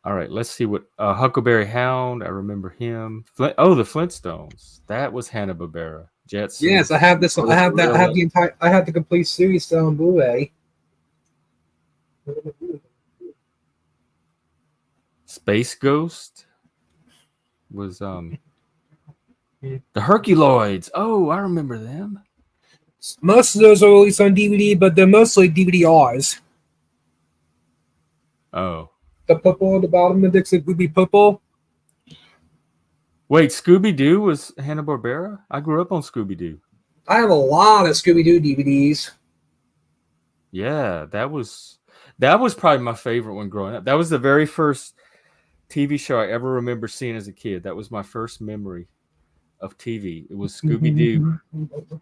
All right, let's see what Huckleberry Hound. I remember him. The Flintstones. That was Hanna-Barbera. Yes, Jetsons. I have this. Oh, I the have that. I have gorilla. the entire. I have the complete series still on Blu-ray. Space Ghost was the Herculoids. Oh, I remember them. Most of those are released on DVD, but they're mostly DVD-Rs. Oh. The purple at the bottom of the disc would be purple. Wait, Scooby-Doo was Hanna-Barbera? I grew up on Scooby-Doo. I have a lot of Scooby-Doo DVDs. Yeah, that was probably my favorite one growing up. That was the very first TV show I ever remember seeing as a kid. That was my first memory of TV. It was Scooby-Doo,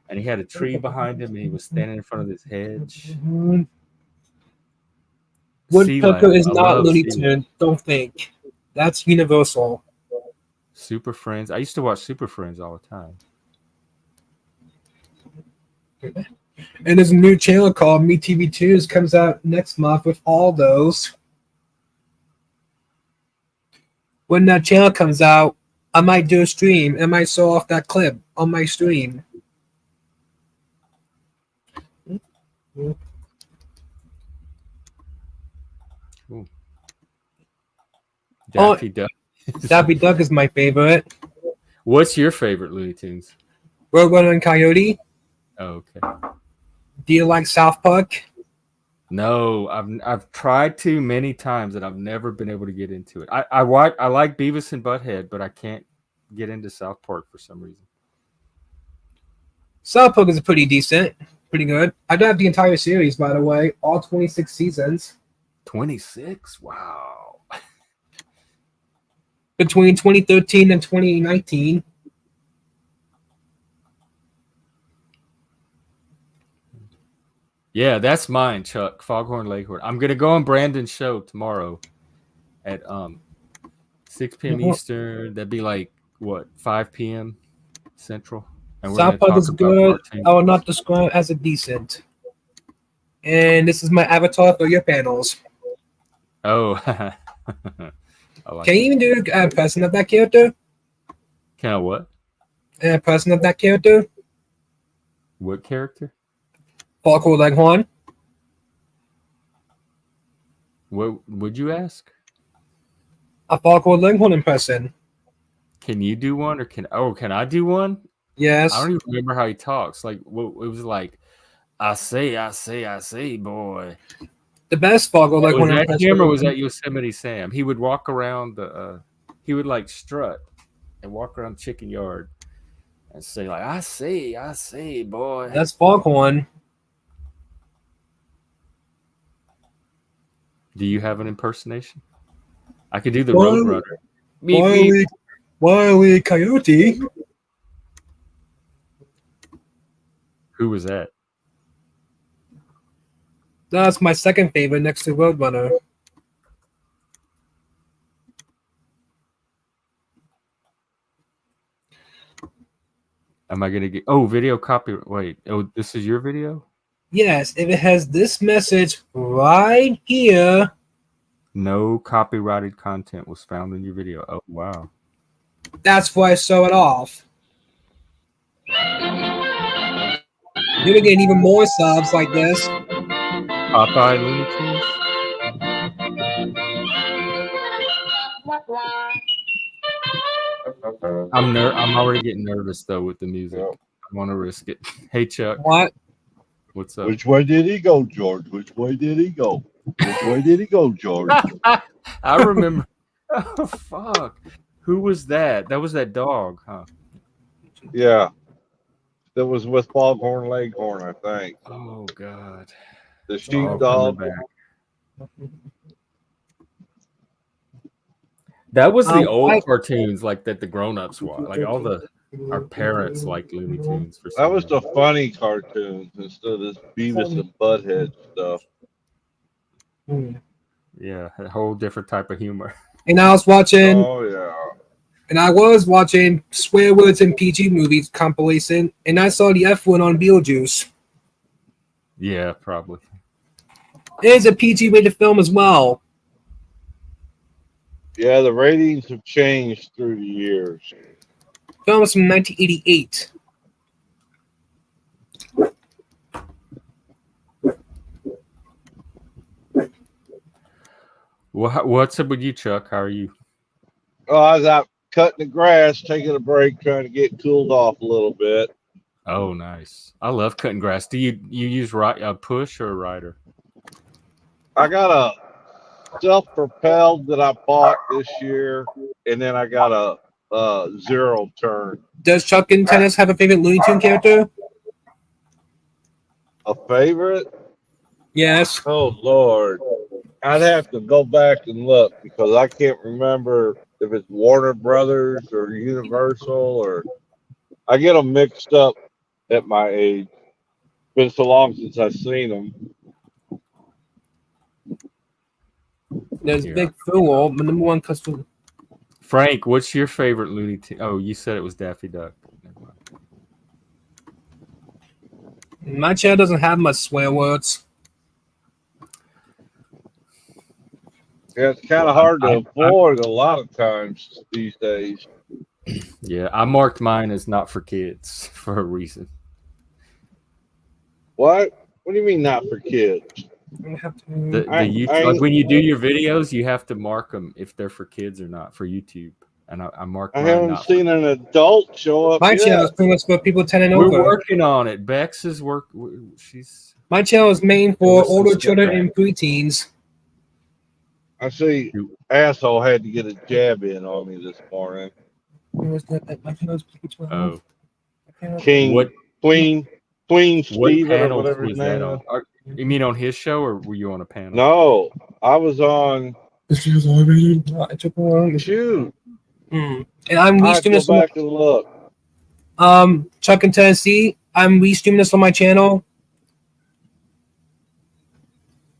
and he had a tree behind him, and he was standing in front of this hedge. Sea Woodpecker Lion. is I not love Looney Sea Lion. Tune. Don't think. That's Universal. Super Friends. I used to watch Super Friends all the time. And there's a new channel called Me TV Tunes comes out next month with all those. When that channel comes out, I might do a stream. I might show off that clip on my stream. Ooh. Daffy Duck. Daffy Duck is my favorite. What's your favorite Looney Tunes? Roadrunner and Coyote. Oh, okay. Do you like South Park? No, I've tried to many times and I've never been able to get into it. I like Beavis and Butthead, but I can't get into South Park for some reason. South Park is pretty decent, pretty good. I do have the entire series, by the way, all 26 seasons. 26? Wow. Between 2013 and 2019. Yeah, that's mine, Chuck. Foghorn Leghorn. I'm gonna go on Brandon's show tomorrow at 6 p.m. Eastern. That'd be like what, 5 p.m. Central. And we're South gonna Park is talk about good. cartoons. I will not describe as a decent. And this is my avatar for your panels. Oh, I like Can you even do a person of that character? Can I what? A person of that character? What character? Foghorn Leghorn. What would you ask? A Foghorn Leghorn impression. Can you do one, or can I do one? Yes. I don't even remember how he talks. Like, it was like, I say, boy. The best Foghorn Was Leghorn that impression. him or was that Yosemite Sam? He would walk around he would like strut and walk around Chicken Yard and say like, I say, boy. That's Foghorn. Do you have an impersonation? I could do the Roadrunner. Wile E. Coyote. Who was that? That's my second favorite next to Roadrunner. Am I gonna get video copyright? Wait, this is your video? Yes, if it has this message right here. No copyrighted content was found in your video. Oh wow. That's why I show it off. You're gonna get even more subs like this. Popeye Looney Tunes? I'm already getting nervous though with the music. Yep. I want to risk it. Hey Chuck. What? What's up? Which way did he go, George? Which way did he go? Which way did he go, George? I remember. Oh fuck. Who was that? That was that dog, huh? Yeah. That was with Foghorn Leghorn, I think. Oh god. The sheepdog. That was the old cartoons like that the grown-ups watch. Like our parents liked Looney Tunes for some That was the reason. funny cartoons instead of this Beavis and Butthead stuff. Yeah, a whole different type of humor. And I was watching. Oh yeah. And I was watching swear words and PG movies compilation, and I saw the F word on Beetlejuice. Yeah, probably. It is a PG-rated film as well. Yeah, the ratings have changed through the years. Film was from 1988. What's up with you, Chuck? How are you? Oh, I was out cutting the grass, taking a break, trying to get cooled off a little bit. Oh, nice. I love cutting grass. Do you use a push or a rider? I got a self-propelled that I bought this year, and then I got a zero turn. Does Chuck and Tennis have a favorite Looney Tune character? A favorite? Yes. Oh Lord, I'd have to go back and look because I can't remember if it's Warner Brothers or Universal or I get them mixed up at my age. It's been so long since I've seen them. There's Yeah. Big Fool, my number one customer. Frank, what's your favorite Looney Tune? Oh, you said it was Daffy Duck. Never mind. My channel doesn't have much swear words. Yeah, it's kind of hard to avoid a lot of times these days. Yeah, I marked mine as not for kids for a reason. What? What do you mean not for kids? I have to. The I- YouTube, I- like when you do your videos, you have to mark them if they're for kids or not for YouTube. And I marked I mine haven't not seen an adult show up My channel yet. is pretty much for people 10 and We're over. working on it. Bex is she's My channel is made for There was some older stuff children back. and preteens. I see asshole had to get a jab in on me this morning. My channel is pretty much oh. King, What Queen what Steven or panels whatever his was that name on? was. You mean on his show or were you on a panel? No, I was on. Shoot, And I'm I have to restreaming go this on back and look. Chuck and Tennessee. I'm restreaming this on my channel.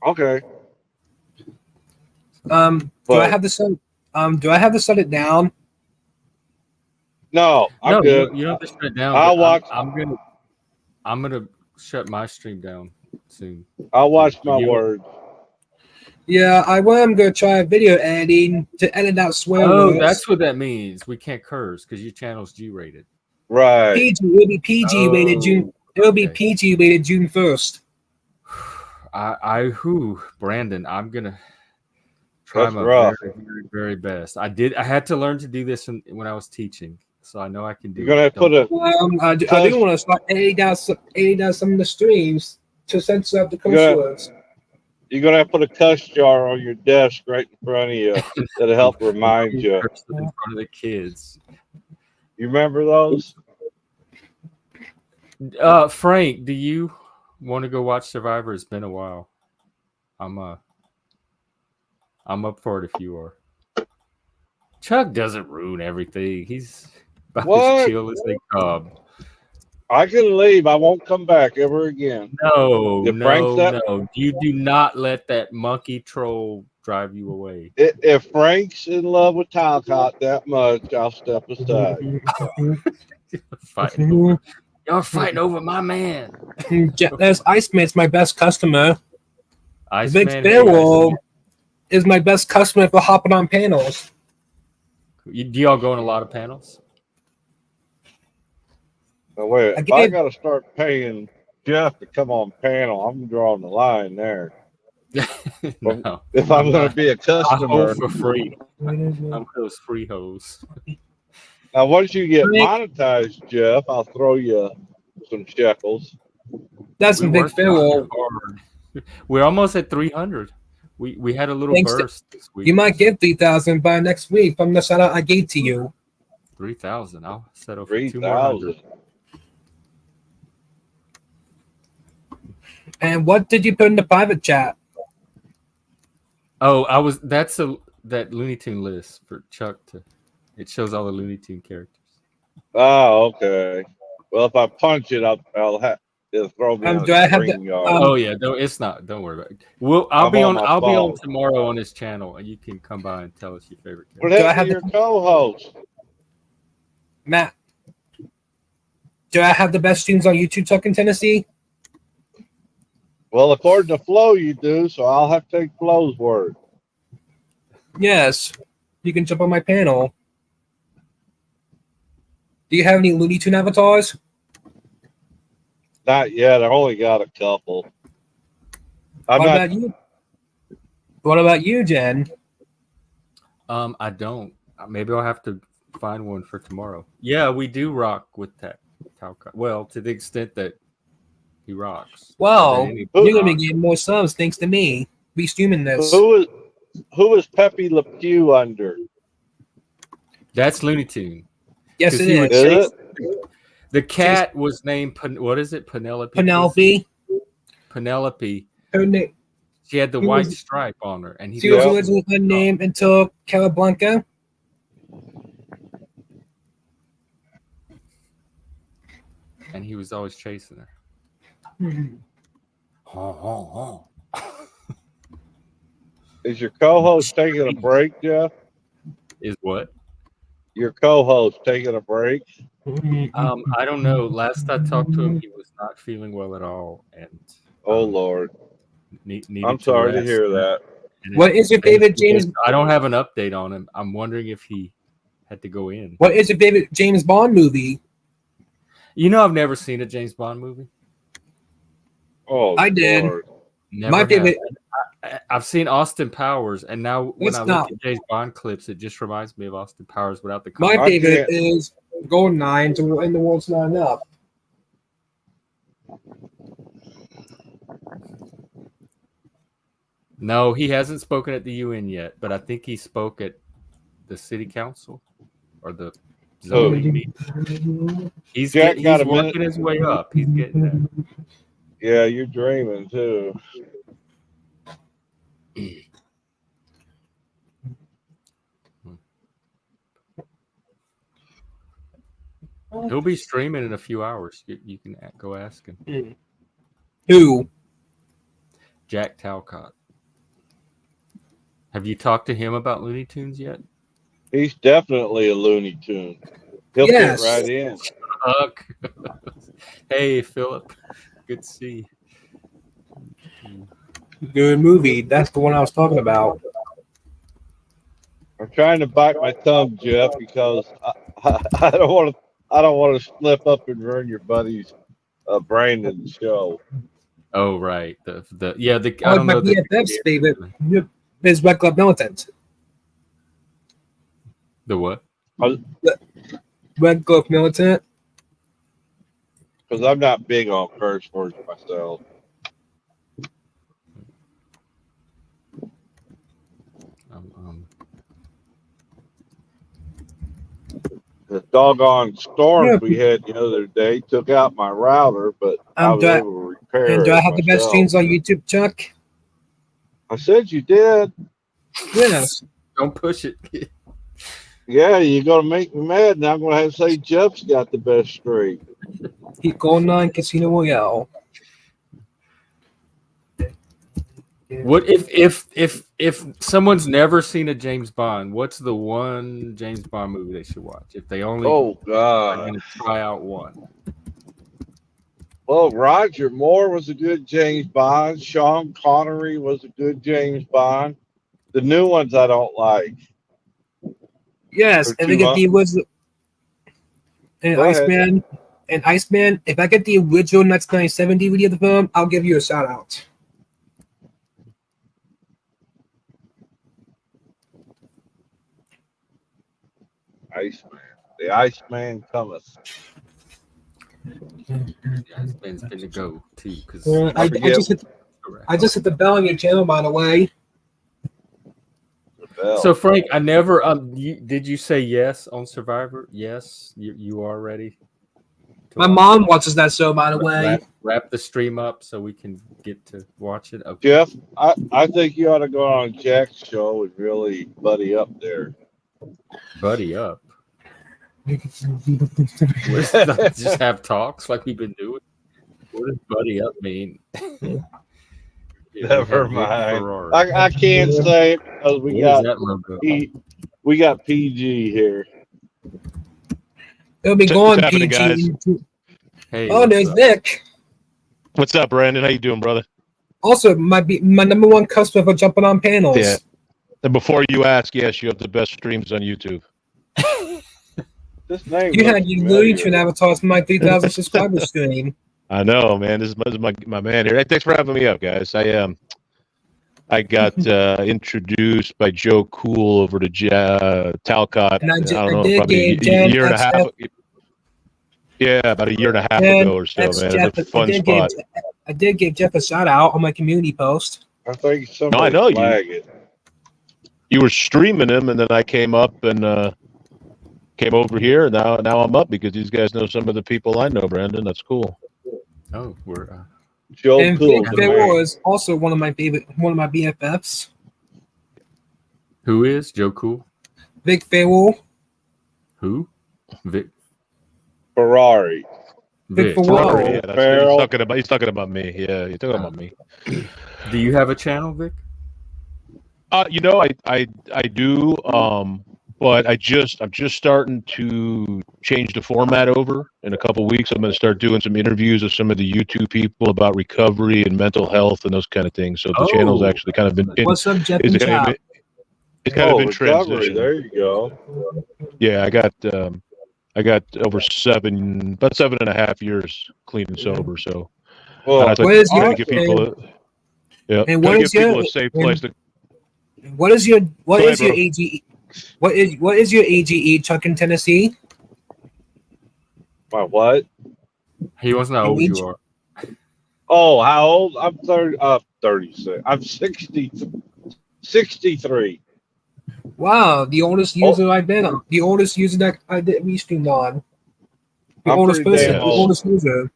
Okay, Do I But- have to set do I have to set it down? no, I'm No, good. you don't have to shut it down. I'll but watch. I'm gonna shut my stream down soon. I'll watch my You- words. Yeah, I'm gonna try video editing to edit out swear Oh, words. that's what that means. We can't curse because your channel's G-rated. Right. PG will be PG rated June. It'll be okay. PG rated June 1st. Brandon, I'm gonna try That's my rough. very, very, very best. I had to learn to do this when I was teaching, so I know I can do You're gonna it. have to put a. I do want to start editing out some of the streams to censor out the curse Yeah. words. You're gonna have to put a cuss jar on your desk right in front of you. That'll help remind you. Curse in front of the kids. You remember those? Frank, do you want to go watch Survivor? It's been a while. I'm up for it if you are. Chuck doesn't ruin everything. He's about What? as chill as they come. I can leave. I won't come back ever again. No, If Frank's that- no. You do not let that monkey troll drive you away. If Frank's in love with Talcott that much, I'll step aside. Fighting over, y'all fighting over my man. There's Iceman's my best customer. Big Iceman, Sparrow is my best customer for hopping on panels. do y'all go on a lot of panels? Now wait, if Again- I gotta start paying Jeff to come on panel, I'm drawing the line there. No. If I'm gonna be a I customer. hold for free. I'm those free hoes. Now once you get monetized, Jeff, I'll throw you some shekels. That's some big worked Pharaoh. hard. We're almost at 300. We had a little Thanks to- burst this week. You might get 3,000 by next week from the shout out I gave to you. 3,000. I'll settle for 2 more hundred. 3,000. And what did you put in the private chat? Oh, that's that Looney Tune list for Chuck to. It shows all the Looney Tune characters. Oh, okay. Well, if I punch it, it'll throw me on do I have the the- ring yard. Oh yeah, it's not. Don't worry about it. I'll I'm be on on. my I'll be on phone. tomorrow on his channel, and you can come by and tell us your favorite What character. Do I happened to have your co-host? Matt, do I have the best streams on YouTube, Chuck in Tennessee? Well, according to Flo, you do, so I'll have to take Flo's word. Yes, you can jump on my panel. Do you have any Looney Tune avatars? Not yet. I only got a couple. I'm What not. about you? What about you, Jen? I don't. Maybe I'll have to find one for tomorrow. Yeah, we do rock with Talcott. Well, to the extent that he rocks. Well, That you're gonna be rocks. getting more subs thanks to me. Be streaming this. Who is Pepe Le Pew under? That's Looney Tune. Yes, 'Cause it he was is. Is chasing- The cat was named what is it? Penelope. Penelope. Penelope. Her name. She had the She white was- stripe on her, and he She was Yeah. originally unnamed until Calablanca. and he was always chasing her. Is your co-host taking a break, Jeff? Is what? Your co-host taking a break? I don't know. Last I talked to him, he was not feeling well at all, and Oh Lord, needed I'm sorry to rest. hear that. And What is your favorite James? I don't have an update on him. I'm wondering if he had to go in. What is your favorite James Bond movie? You know, I've never seen a James Bond movie. Oh, I did. Lord. Never My have. favorite. I've seen Austin Powers, and now when It's I not- look at James Bond clips, it just reminds me of Austin Powers without the. My I favorite can't- is Goldeneye. To In the World's Not Enough. No, he hasn't spoken at the UN yet, but I think he spoke at the city council or the zoning meeting. He's Jack got he's a minute. working his way up. He's getting there. Yeah, you're dreaming too. He'll be streaming in a few hours. You can go ask him. Who? Jack Talcott. Have you talked to him about Looney Tunes yet? He's definitely a Looney Tune. He'll Yes. fit right in. Huck. Hey, Philip. Good to see you. Good movie. That's the one I was talking about. I'm trying to bite my tongue, Jeff, because I don't want to. I don't want to slip up and ruin your buddy's Brandon's show. Oh, right. I Oh, don't my know. BFF's favorite is Red Club Militant. The what? Red Club Militant. Because I'm not big on curse words myself. The doggone storms we had the other day took out my router, but I was able to repair And do it I have the best myself. streams on YouTube, Chuck? I said you did. Yes. Don't push it. Yeah, you're gonna make me mad, and I'm gonna have to say Jeff's got the best streak. Heat Goldeneye Casino Royale. What if someone's never seen a James Bond? What's the one James Bond movie they should watch if they only Oh are God! going to try out one? Well, Roger Moore was a good James Bond. Sean Connery was a good James Bond. The new ones I don't like. Yes, Or and they two get the original. And Go ahead. Iceman. And Iceman, if I get the original 1997 DVD of the film, I'll give you a shout out. Iceman. The Iceman cometh. Yeah, Iceman's been to go too because I just hit the bell on your channel, by the way. So Frank, I never did you say yes on Survivor? Yes, you are ready. to My watch mom watches that show, by the way. Wrap the stream up so we can get to watch it. Okay. Jeff, I think you ought to go on Jack's show and really buddy up there. Buddy up. Just have talks like we've been doing. What does buddy up mean? Never mind. I can't say it because we got we got PG here. It'll be What's going happening, PG. Hey, Oh, there's Nick. What's up, Brandon? How you doing, brother? Also, my number one customer for jumping on panels. Yeah. And before you ask, yes, you have the best streams on YouTube. This name You looks had your familiar. Looney Tune avatars for my 3,000 subscriber stream. I know, man. This is my man here. Hey, thanks for having me up, guys. I got introduced by Joe Cool over to Talcott. And I don't know, did probably give a Jen year and a half. Jeff, Yeah, about a year and a half Jen, ago or so, that's man. Jeff, It's a fun spot. I did give Jeff a shout out on my community post. I think No, somebody I know flag it. you were streaming him, and then I came up and came over here. And now I'm up because these guys know some of the people I know, Brandon. That's cool. Oh, we're Joe And Cool. Vic Farrell is also one of my BFFs. who is Joe Cool? Vic Farrell. Who? Vic. Ferrari. Vic Vic. Farrell. Yeah, that's Farrell. he's talking about me. Yeah, he's talking about me. Do you have a channel, Vic? I do. But I'm just starting to change the format over. In a couple weeks, I'm going to start doing some interviews with some of the YouTube people about recovery and mental health and those kind of things. So the channel's actually kind of been. What's up, Jeff It's and kind of Chop? it's kind of in recovery. transition. There you go. Yeah, I got over about 7.5 years clean and sober. So Well, I'd What like is to your- give people and what give is people your- a safe place to. What is your Go ahead, bro. AGE? What is your AGE, Chuck, in Tennessee? my what? He wants to know how old you are. Oh, how old? I'm 36. I'm 63. Wow, the oldest user I've been on. The oldest user that I did restreamed on. The I'm oldest pretty person. damn The old. oldest user.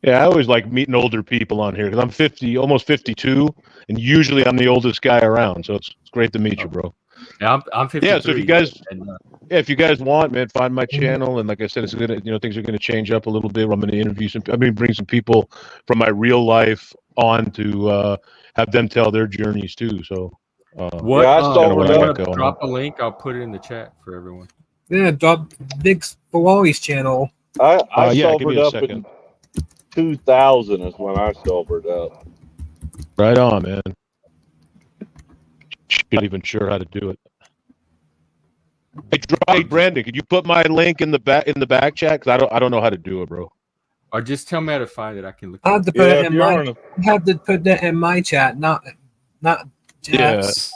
Yeah, I always like meeting older people on here because I'm 50, almost 52, and usually I'm the oldest guy around. So it's great to meet you, bro. Yeah, I'm 53. Yeah, so if you guys, and, if you guys want, man, find my channel, and like I said, it's gonna, things are gonna change up a little bit. I'm gonna interview bring some people from my real life on to have them tell their journeys too. So, what? Yeah, I you sobered wanna up. drop a link? I'll put it in the chat for everyone. Yeah, drop Vic Ferrari's channel. I yeah, give sobered me a up second. in 2000 is when I sobered up. Right on, man. Not even sure how to do it. Hey, Brandon, could you put my link in the back chat? Because I don't know how to do it, bro. Or just tell me how to find it. I can look. I have it to up. put Yeah, it if in you're my. on a, I have to put that in my chat, not Jeff's.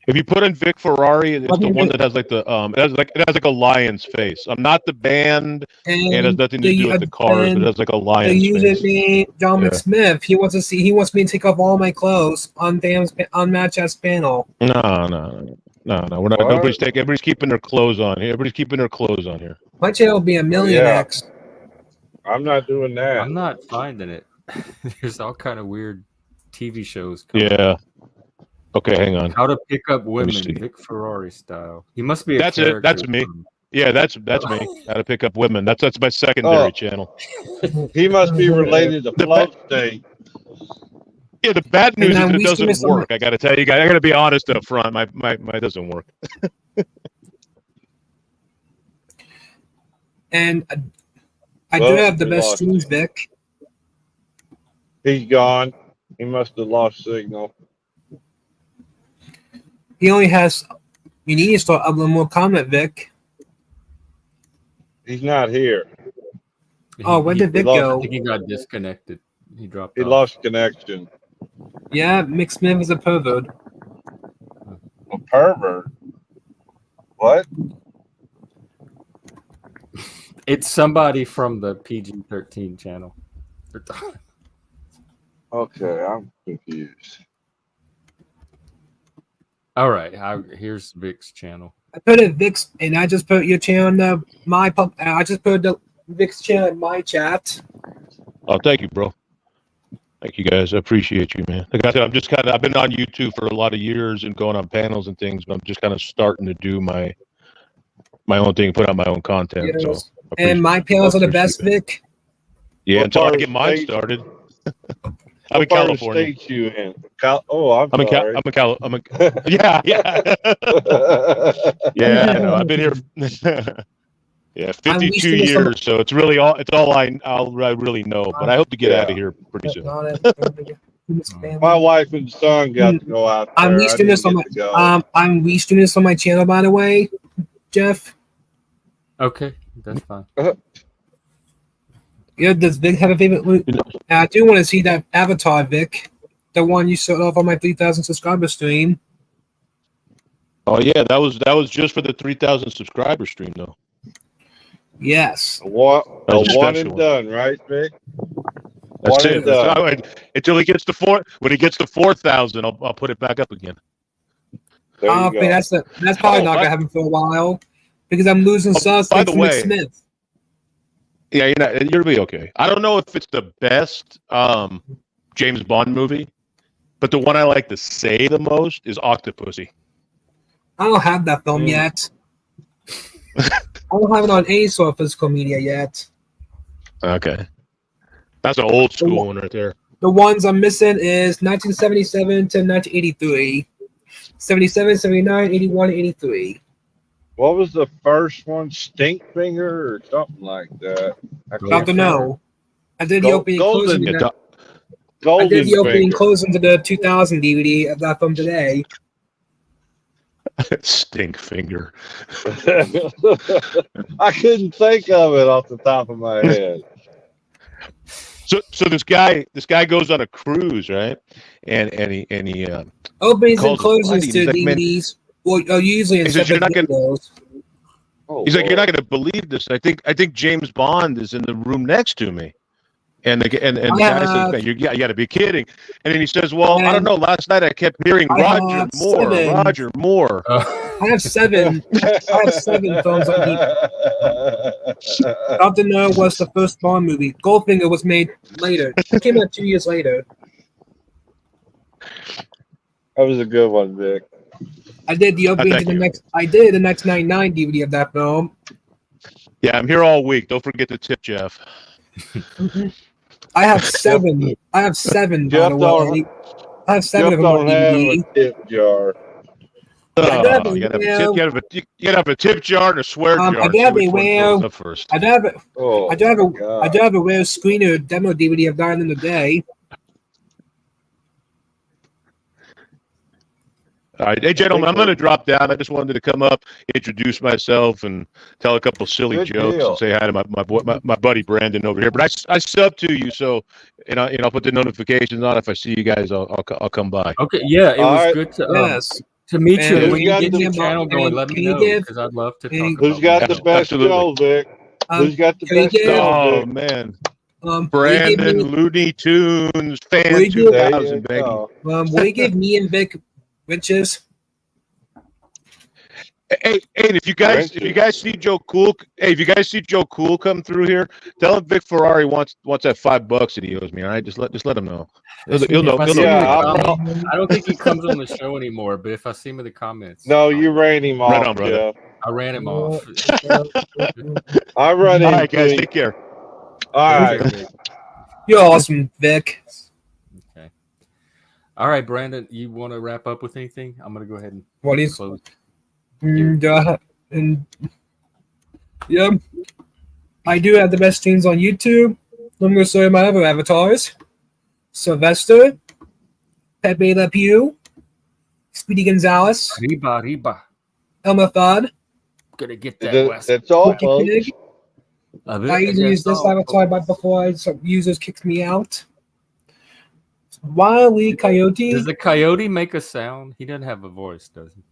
If you put in Vic Ferrari, it's What the do you one do? that has like the it has like a lion's face. I'm not the band. And It has nothing to do with the cars, but it has like a the lion's face. username John Yeah. McSmith. He wants me to take off all my clothes on Matt Chat's panel. No. We're not. What? Everybody's keeping their clothes on here. Everybody's keeping their clothes on here. My channel will be a million yeah. X. I'm not doing that. I'm not finding it. There's all kind of weird TV shows. Coming. Yeah. Okay, hang on. How to pick up women, see. Vic Ferrari style. He must be. That's it. That's me. Yeah, that's me. How to pick up women. That's my secondary channel. He must be related to Float State. Yeah, the bad news is then that it we doesn't see work. I got to tell you guys. I got to be honest up front. My doesn't work. And I do Well, have the we best lost streams, him. Vic. He's gone. He must have lost signal. He only has. You need to start uploading more comment, Vic. He's not here. Oh, where did Vic lost- I go? think he got disconnected. He dropped. He off. lost connection. Yeah, McSmith is a pervert. A pervert. What? It's somebody from the PG-13 channel. Okay, I'm confused. All right, here's Vic's channel. I put it Vic's, and I just put your channel in I just put the Vic's channel in my chat. Oh, thank you, bro. Thank you, guys. I appreciate you, man. Like I said, I've been on YouTube for a lot of years and going on panels and things, but I'm just kind of starting to do my own thing, put out my own content. Yes. So, And my panels are the appreciate best, that. Vic. Yeah, What until part I of get mine state- started. I'm in What part of California. state you in? I'm I'm in sorry. yeah. Yeah, I know. I've been here. Yeah, I'm 52 wasting this on years. So it's really all. It's all I really know. But I hope to get out of here pretty soon. My wife and son got to go out I'm there. I wasting this didn't on get to go. I'm wasting this on my channel, by the way, Jeff. Okay, that's fine. Yeah, does Vic have a favorite loot? I do want to see that avatar, Vic. The one you showed off on my 3,000 subscriber stream. Oh yeah, that was just for the 3,000 subscriber stream though. Yes. A one That's a and special one. done, right, Vic? That's One it. and done. Until he gets to 4,000, I'll put it back up again. There you go. That's probably not gonna happen for a while because I'm losing subs by to the way, Smith. Yeah, you'll be okay. I don't know if it's the best James Bond movie, but the one I like to say the most is Octopussy. I don't have that film yet. I don't have it on any sort of physical media yet. Okay. That's an old school one right there. The ones I'm missing is 1977 to 1983. 77, 79, 81, 83. What was the first one? Stink Finger or something like that? I Don't know. I did the opening Golden, closing. Golden I did the opening Finger. closing to the 2000 DVD of that film today. Stink Finger. I couldn't think of it off the top of my head. So this guy goes on a cruise, right? And he Openings and calls closings his to buddy. He's like, DVDs. Well, usually in He says, separate "You're not videos. Oh, he's like, you're Lord. not going to believe this. I think James Bond is in the room next to me." And the guy says, "Man, you got to be kidding!" And then he says, "Well, I don't know. Last night I kept hearing Roger Moore." I have seven. I have 7 films on DVD. Out to Know was the first Bond movie. Goldfinger was made later. It came out 2 years later. That was a good one, Vic. I did the opening to the next. I did the next 99 DVD of that film. Yeah, I'm here all week. Don't forget to tip Jeff. I have 7. I have 7. By Jeff the don't- way, I have 7 Jeff of them on don't have DVD. a tip jar. You gotta have a tip jar and a swear jar. I See do have which a one rare. goes up first. I do have a. Oh, I do have a. God. I do have a rare screener demo DVD of Dying in the Day. All right, hey gentlemen, I'm going to drop down. I just wanted to come up, introduce myself, and tell a couple silly Good jokes deal. and say hi to my buddy Brandon over here. But I sub to you, so I'll put the notifications on. If I see you guys, I'll come by. Okay, yeah, it All was right. good to Yes. to meet you. And And when who's you got get the- your channel going, let Can me you know give- because I'd love to talk Who's about Who's got it. the best Absolutely. show, Vic? Who's got the can we best get- show, Oh Vic? man, Will you give Brandon me, Looney Tunes fan Will you- 2000, baby. will you give me and Vic wrenches? Hey, if you guys see Joe Cool, if you guys see Joe Cool come through here, tell him Vic Ferrari wants that $5 that he owes me. All right, just let him know. He'll know. If I He'll see him in the Yeah, comments- I don't think he comes on the show anymore, but if I see him in the comments, No, you ran him off, Right on, brother. Jeff. I ran him off. I run All into right, guys, you. take care. All right. You're awesome, Vic. Okay. All right, Brandon, you want to wrap up with anything? I'm going to go ahead and What is? close. And yeah, I do have the best streams on YouTube. I'm going to show you my other avatars: Sylvester, Pepe Le Pew, Speedy Gonzalez, Riba. Elmer Fudd. Gonna get that West. That's all, Cookie folks. Pig. I usually use this avatar but before some users kicked me out. Wile E. Coyote. Does the coyote make a sound? He doesn't have a voice, does he?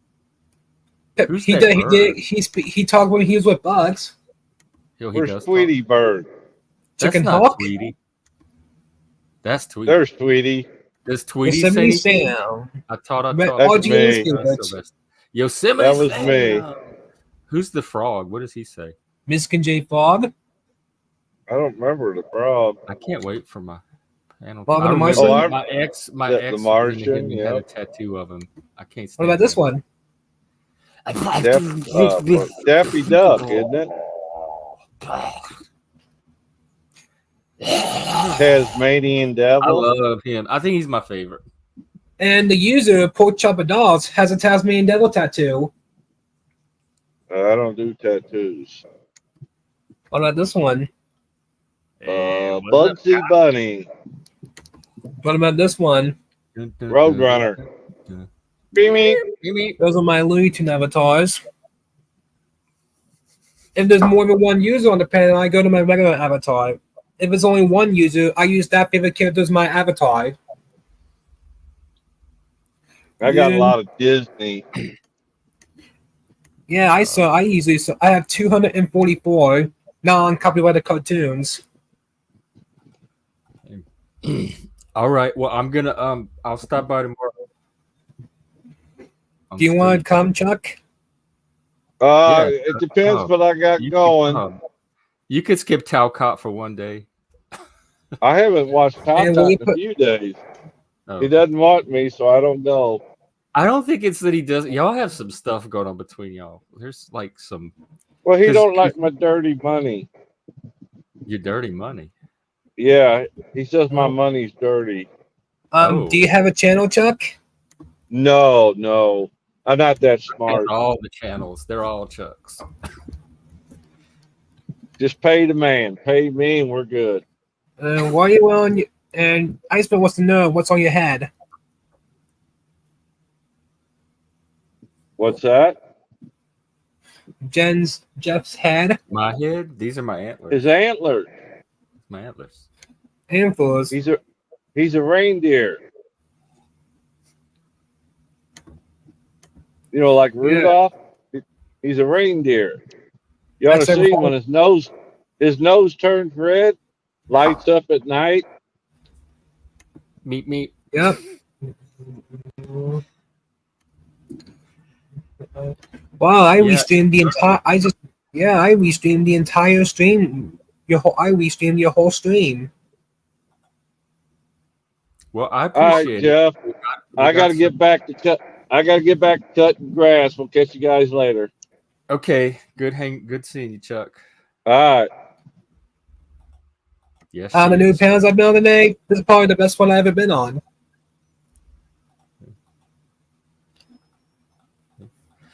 Who's He that did. He bird? did. He talked when he was with Bugs. He Where's does Tweety Bird? That's Chicken not Hawk. Tweety. That's Tweety. There's Tweety. Does Tweety Yosemite say anything? Sam. I thought. That's me. Yosemite. That was me. Sam. Who's the frog? What does he say? Miskin J. Fogg. I don't remember the frog. I can't wait for my panel. Bob I the remember Martian? my ex. The was Martian, into him and had yeah. a tattoo of him. I can't. What stand about this him. one? Daffy Duck, isn't it? Tasmanian I Devil. love him. I think he's my favorite. And the user, Pork Chopper Dolls, has a Tasmanian Devil tattoo. I don't do tattoos. What about this one? Bugsy Bunny, What about this one? Roadrunner. Beep, beep. Those are my Looney Tune avatars. If there's more than one user on the panel, I go to my regular avatar. If it's only one user, I use that favorite character as my avatar. I got a lot of Disney. Yeah, I have 244 non-copyrighted cartoons. All right. Well, I'm gonna I'll stop by tomorrow. Do you want to come, Chuck? It depends what I got going. You could skip Talcott for one day. I haven't watched Talcott in a few days. Oh. He doesn't want me, so I don't go. I don't think it's that he doesn't. Y'all have some stuff going on between y'all. There's like some. Well, he don't like my dirty money. Your dirty money. Yeah, he says my money's dirty. Do you have a channel, Chuck? No. I'm not that smart. All the channels, they're all Chuck's. Just pay the man. Pay me and we're good. Why are you on? And Iceman wants to know what's on your head. What's that? Jeff's head. My head? These are my antlers. His antlers. My antlers. Antlers. He's a reindeer. You know, like Rudolph. Yeah. He's a reindeer. You ought to see when his nose turns red, lights up at night. Meep. Yep. Wow, I restreamed the entire. I restreamed the entire stream. I restreamed your whole stream. Well, I appreciate All right, Jeff. I got to get back to cut. I got to get back to cutting grass. We'll catch you guys later. Okay. Good seeing you, Chuck. All right. Yes. The new panels I've been on today. This is probably the best one I've ever been on.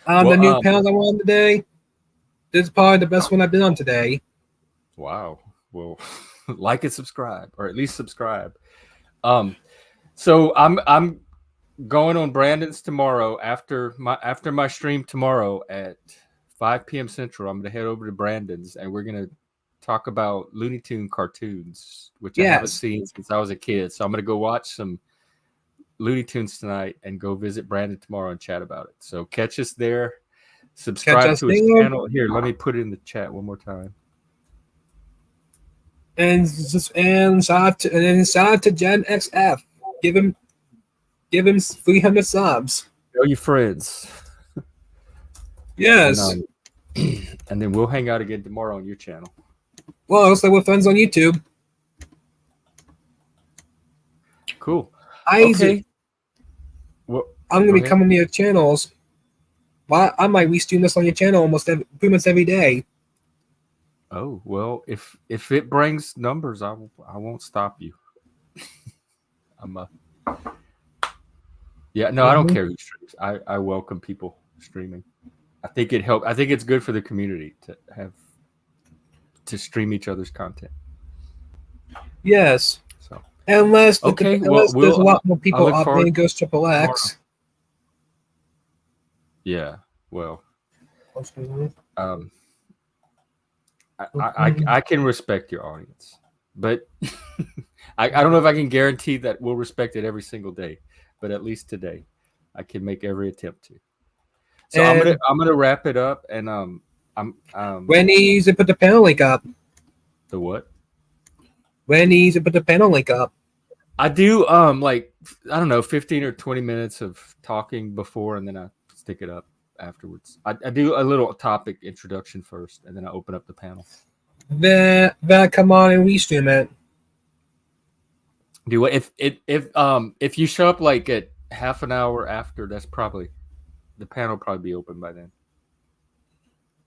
The new panels I'm on today. This is probably the best one I've been on today. Wow. Well, like and subscribe, or at least subscribe. So I'm going on Brandon's tomorrow after my stream tomorrow at 5 p.m. Central. I'm gonna head over to Brandon's and we're gonna talk about Looney Tune cartoons, which I haven't seen since I was a kid. So I'm gonna go watch some Looney Tunes tonight and go visit Brandon tomorrow and chat about it. So catch us there. Subscribe to his channel. Here, let me put it in the chat one more time. And shout out to Gen XF. Give him 300 subs. Tell your friends. Yes. And then we'll hang out again tomorrow on your channel. Well, it looks like we're friends on YouTube. Cool. Okay. Well, I'm gonna be coming to your channels. Well, I might restream this on your channel pretty much every day. Oh well, if it brings numbers, I won't stop you. Yeah, no, I don't care who streams. I welcome people streaming. I think it helps. I think it's good for the community to stream each other's content. Yes. So unless there's a lot more people out there Ghost Triple X. Yeah. Well. I can respect your audience, but I don't know if I can guarantee that we'll respect it every single day. But at least today, I can make every attempt to. So I'm gonna wrap it up, and when do you usually put the panel link up? The what? When do you usually put the panel link up? I do like I don't know 15 or 20 minutes of talking before, and then I stick it up afterwards. I do a little topic introduction first, and then I open up the panel. Then come on and restream it. Do if you show up like at half an hour after, that's probably the panel will probably be open by then.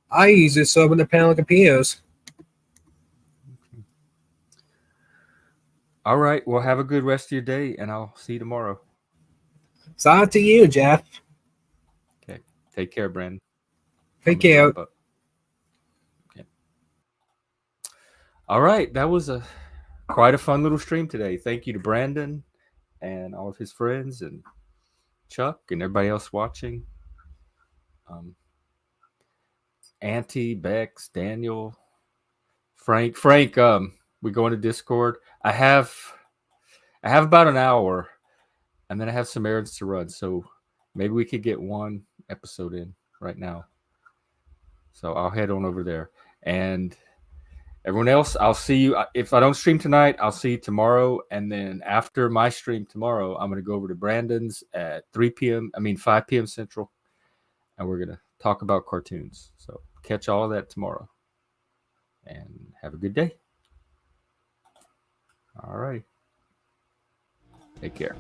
I usually sub when the panel appears. Okay. All right. Well, have a good rest of your day, and I'll see you tomorrow. It's on to you, Jeff. Okay. Take care, Brandon. Take care. All right, that was quite a fun little stream today. Thank you to Brandon and all of his friends and Chuck and everybody else watching. Auntie, Bex, Daniel, Frank. We go into Discord. I have about an hour, and then I have some errands to run. So maybe we could get one episode in right now. So I'll head on over there. And everyone else, I'll see you. If I don't stream tonight, I'll see you tomorrow. And then after my stream tomorrow, I'm going to go over to Brandon's at 5 p.m. Central. And we're going to talk about cartoons. So catch all of that tomorrow. And have a good day. All right. Take care.